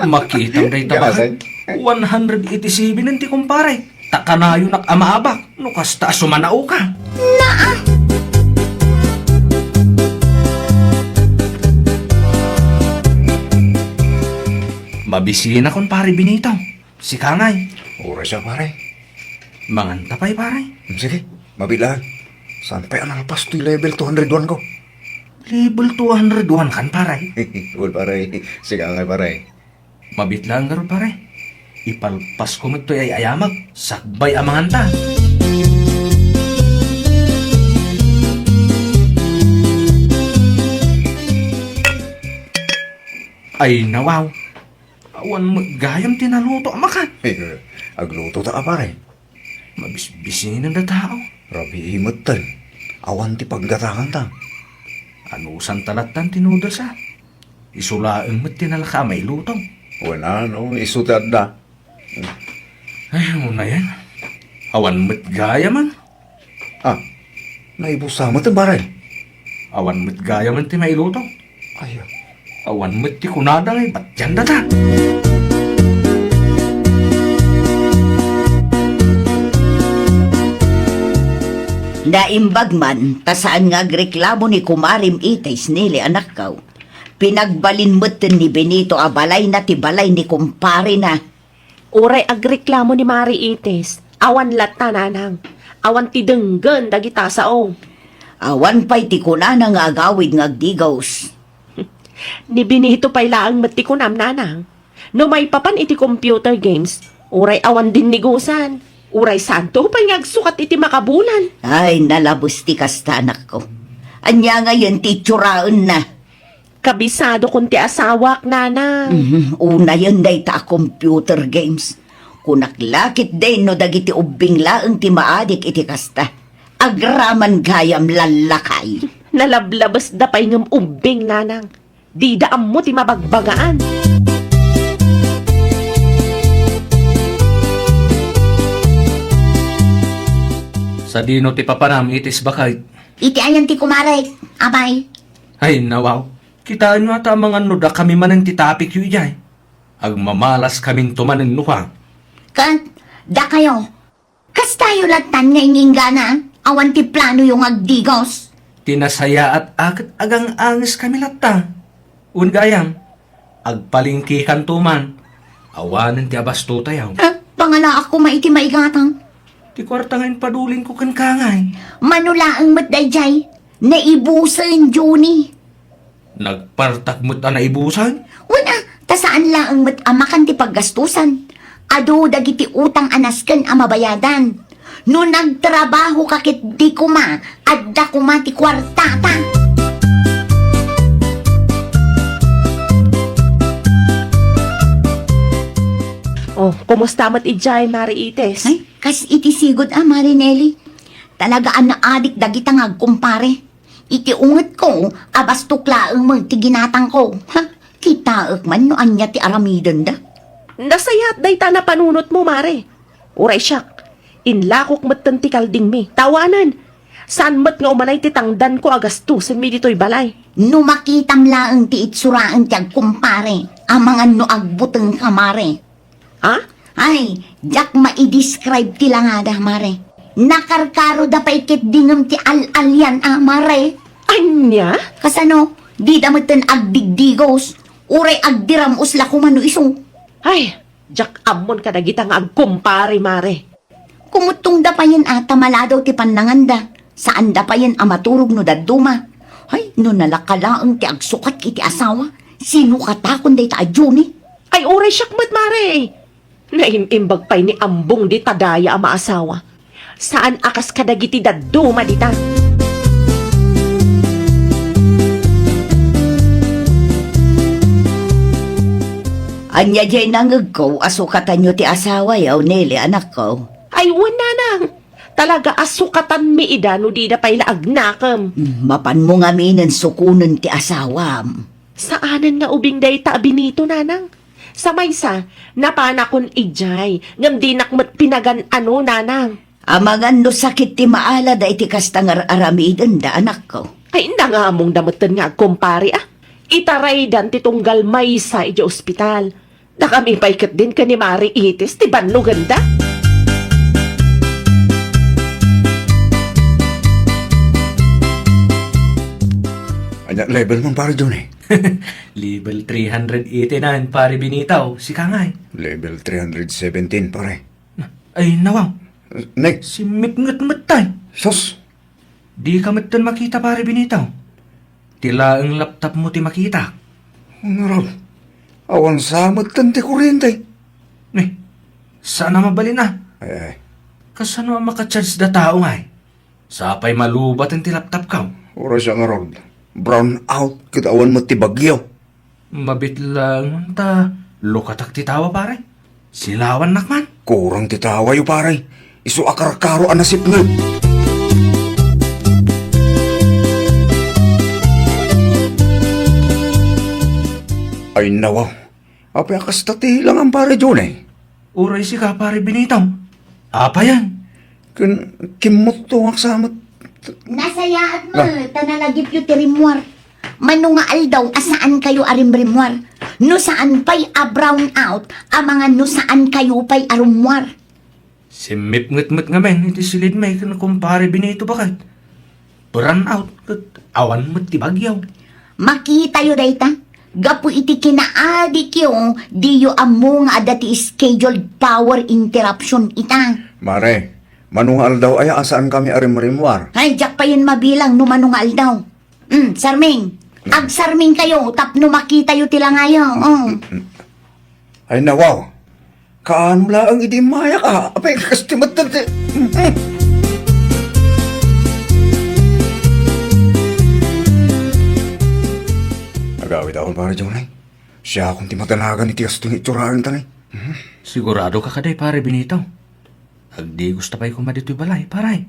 Makitang day tabakan. 187 nanti kumpare. Takanayo nak amaabak. No kasta sumanao ka. Mabisina kon pare Benitaw. Si Kangay. Oras siya pare. Manganta pa'y pare. Sige, mabila. Saan pa analpas to level 201 ko? Level 201 kan pare. Well pare, sige nga pare. Mabitlaan ka ron pare. Ipalpas ko magto ay ayamag. Sakbay amanganta. Ay nawaw. Awan magayam tinaluto amakan. Agluto ta pare. Mabisbisin na tao. Rabi imot tal. Awan ti paggatangan ta. Anusan talatan tinuda sa. Isulaang mo't tinalaka may lutong. Wala no, isutad na. Ay, muna yan. Awan mo't gaya man. Ah, naibusa mo ta pare. Awan mo't gaya man ti may lutong. Ay, Awan mo't ti kunada ngay ba't yan data. Naimbag man, tasaan nga agreklamo ni Kumarim Ites nili anak kaw. Pinagbalin mo't ni Benito abalay na ti balay ni kumpare na. Uray agreklamo ni Mari Ites, awan lata nanang. Awan ti denggen dagita sao. Awan pa'y ti kunana nga agawid nga agdigaws. Ni Benito pa'y laang matikunam nanang. No may papan iti computer games, uray awan din nigusan. Uray santo pa'y ngagsukat iti makabulan. Ay, nalabos ti kasta anak ko. Anya ngayon ti tsuraon na. Kabisado kun ti asawak nanang. Una yun day ta computer games. Kunaklakit day no dagiti ubing laeng ti maadik iti kasta. Agraman gayam lalakay. Nalablabas da pa'y ngam ubing nanang. Di daam mo ti mabagbagaan. Sa dino ti papanam itis bakay. Iti ayan ti kumaray. Abay. Ay nawaw. Kitaan nyo ata mga nuda kami manang titapik yu ijay. Agmamalas kaming tumanin nuha. Kan, da kayo. Kas tayo latan nga iningana. Awan ti plano yung agdigos. Tinasaya at agad agang angis kami latta. Ungayam. Agpalingkikan tuman. Awanan ti abasto tayaw. Pangala ako maiti maigatang. Ti kwarta ngayon padulin ko kan kangay. Manulaang matdayjay. Naibusan, Johnny. Nagpartak mo't na ibusan. Wala, tasaan lang ang amakan ti paggastusan. Ado dagiti utang anasken ang mabayadan. No nagtrabaho kakit di kuma, adda kuma ti kwartata. Kumusta mat ijay, Mariites? Ay, kas iti sigod Marinelli. Talagaan na adik dagita nga kumpare. Iti unget ko, abas tuklaang mo ti ginatang ko. Ha? Kita man no anya ti aramiden da. Nasayat day ta na panunot mo, Mare. Uray siyak, inlakok mat ti kalding mi. Tawanan, saan mat nga umanay ti tangdan ko agastusin mi dito'y balay. No makitam laang ti itsuraan ti agkumpare, amangan no agbuteng kamare. Ha? Ay, jak ma-i-describe ti langada, mare. Nakarkaro da pa ikit dingam ti al-alyan, mare. Anya? Kasano, di damatan agdigdigos, uray agdiram usla kumano iso. Ay, jak amon ka dagita nga agkumpare, Mare. Kumutong da pa yan ata maladaw ti pananganda. Saan da pa yan amaturog no daduma. Ay, no nalakalaang ti agsukat iti asawa. Sino katakon day ta adyuni? Ay, uray siyak mat, Mare. Naimimbag pa'y ni ambong di tadaya ang maasawa. Saan akas kadagiti daduma dita? Anya jay nangag ko, asukatan nyo ti asawa yaw, Nelly, anak ko. Ay, wala nang. Talaga asukatan mi ida no di na pa'y laagnakam. Mapan mo nga minin sukunan ti asawam. Saanan nga ubing day ta binito, nanang? Sa maysa, napanakon ijay, ngam di nakmat pinagan ano, nanang. Amangan no sakit ti maala da iti kastangar aramiden da, anak ko. Ay, hindi nga among damatan nga kumpare, Itaray dan ti tunggal maysa ija ospital. Na kami paikat din ka ni Mari Itis, ti banlo ganda. Anya level man pare dun eh. Level 389, pare Binitaw, si Kangay. Level 317 pare. Ay, nawaw, Next, si Mitngat tay. sos. Di ka matan makita, pare Binitaw. Tila ang laptop mo ti makita. Ngaral, awan samot tanti kuryente. Eh, saan na mabalin na? Ay, Kasano ang makacharge da tao nga eh? Sapay malubat ang ti laptop ka. oras siya ngaral. Brown out, kitawan mo ti bagyo. Mabit lang ta, lukatak ti tawa pare. Silawan nakman. Kurang ti tawa yu pare. Isu akar-karo anasip nga. Ay nawaw. Apay akastati lang ang pare dyan eh. Uray si ka pare Binitaw. Apa yan? Kimot to ang samot. Nasayaan mo, tanalagip yu ti rimwar. Manungaal daw, asaan kayo arimrimwar? No saan pa'y a-brown out, amangan no saan kayo pa'y arumwar. Si Mitngat nga men, iti silid may kumpare Binito bakit? Burn out, kat awan mo ti bagyaw. Makita yu dayta, gapu iti kinaadik yu, di yu amo nga adati scheduled power interruption ita. Mare, manungal daw ay asaan kami arimrimwar. Ay, jak pa yun mabilang no manungal daw. Sarming, ag-sarming kayo, tapno makita yu tila ngayon. Ay nawaw. Kaano lang idi maya ka? Apay kastimat tanti. Nagawit ako para dyan ay. Siya akong timatanagan ni Tiyas itong itsuraan tanay. Sigurado ka kaday pare Binito. Agdi gusto pa'y kumadito'y balay, paray.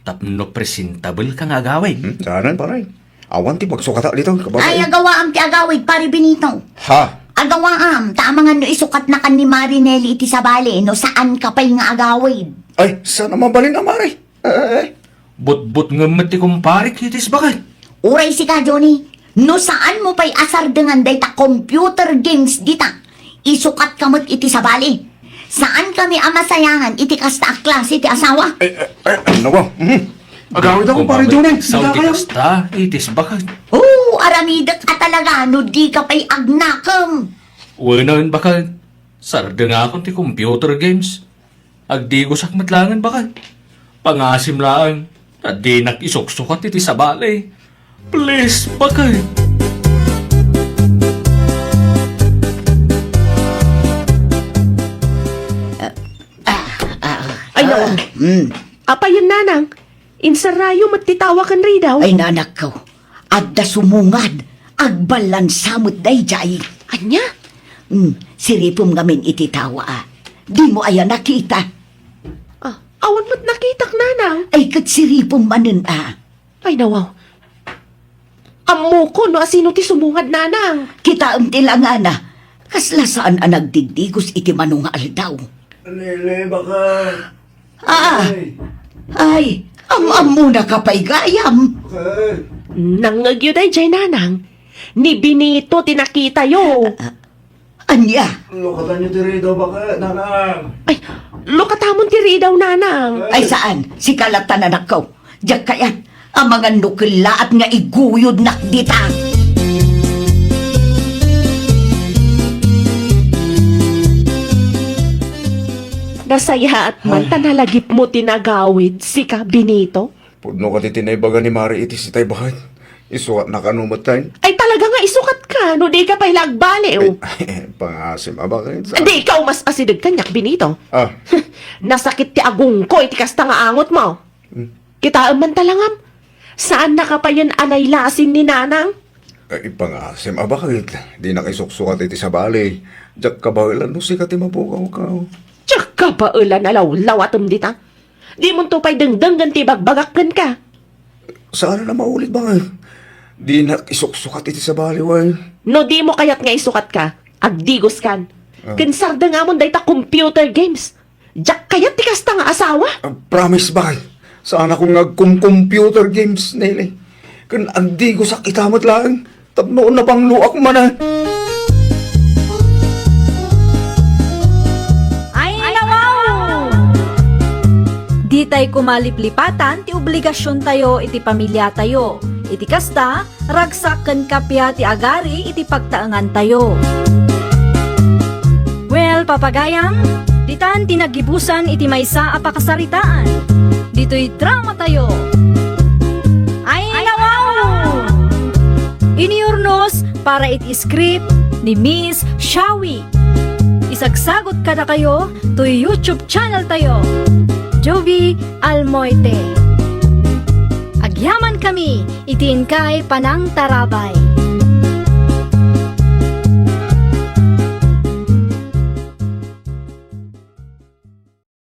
Tapno presentable ka nga agawin. Saanan paray. Awan ti pagsukata dito. Ay, agawaam ti agawid, pare Benito. Ha? Agawaam, tamangan no isukat na kan ni Marinelli iti sabali, no saan ka pa'y nga agawid. Ay, sana mabalin na mare. But nga mati kumpare kitis bakit? Uray si ka, Johnny. No saan mo pa'y asar dengan day ta computer games dita. Isukat kamot iti sabali. Saan kami amasayangan iti kasta a klase iti asawa? Ano ba? Agawit ako pare dyan eh. Saudi kasta, itis bakit? Oo, aramidak ka talaga, no di ka pa'y agnakam. Uwinaon bakit? Sarda nga akong ti computer games. Agdi ko sakmatlangan bakit? Pangasim lang, at di nakisuksukat iti sa balay. Please, bakit? Ay, nawa. Apa yun, nanang? Insarayo matitawa kan rin daw. Ay nanak ko, adda sumungad, agbalansamot day jay. Anya? Siripom ngamin iti tawa. Di mo aya nakita. Awan mo't nakitak, nanang. Ay katsiripong manen Ay, nawaw. Amo ko, no, asino ti sumungad, nanang. Kita ang tilangana. Kasla saan ang nagdigdigos iti manungal daw. Lele, baka... Ay, am muna ka pa'y gayam. Nangagyo day, jay, nanang. Ni Benito tinakita yo. Anya, Lukatan niyo diri daw baka, nanang. Ay, lukatamon tiri daw, nanang. ay saan? Si kalatan anak ko. Diyak kaya, ang mga nukilaat nga iguyod nakdita. Nasaya at man tanalagip mo tinagawid si ka Benito. Pudno ka titinaybaga ni Mari iti si Taybahan. Isukat na kanumat tayo. Ay talaga nga isukat ka, no di ka pa'y lagbaliw. Pangasim, abakit sa... Di ikaw mas asidag kanyak, Benito. Ah, Nasakit ti agong ko, iti kasta nga angot mo. Kita man talangam. Saan na ka pa yan anay lasin ni nanang? ay pangasim, abakit. Di nakisuksukat iti sa balay. Diyak kabawilan no si katimabukaw ka. Tsak ka pa ulan alaw atom dita. Di mo to pa'y dengdeng ti bagbagakkan ka. Saan na maulit ba? Di nakisuksukat iti sa balay, way. No di mo kayat nga isukat ka, agdigos kan. Kinsarda nga mo day ta computer games. Jak kayat ti kasta nga asawa. Promise ba? Saan ako nag-computer games, Nelly? Kan andi ko sa kitamot lang. Tapnoon na pang luak man ah. Ay, nawaw! Di tay kumaliplipatan, ti obligasyon tayo, iti pamilya tayo. Iti kasta, ragsak ken kapya ti agari, iti pagtaangan tayo. Well, papagayam, ditan tinagibusan iti maysa a pakasaritaan. Dito'y drama tayo. Ay, nawaw! Iniurnos para iti script ni Miss Shawi. Isagsagot kada kayo to YouTube channel tayo. Jovi Almoite. Agyaman kami, itiin kay Panang Tarabay.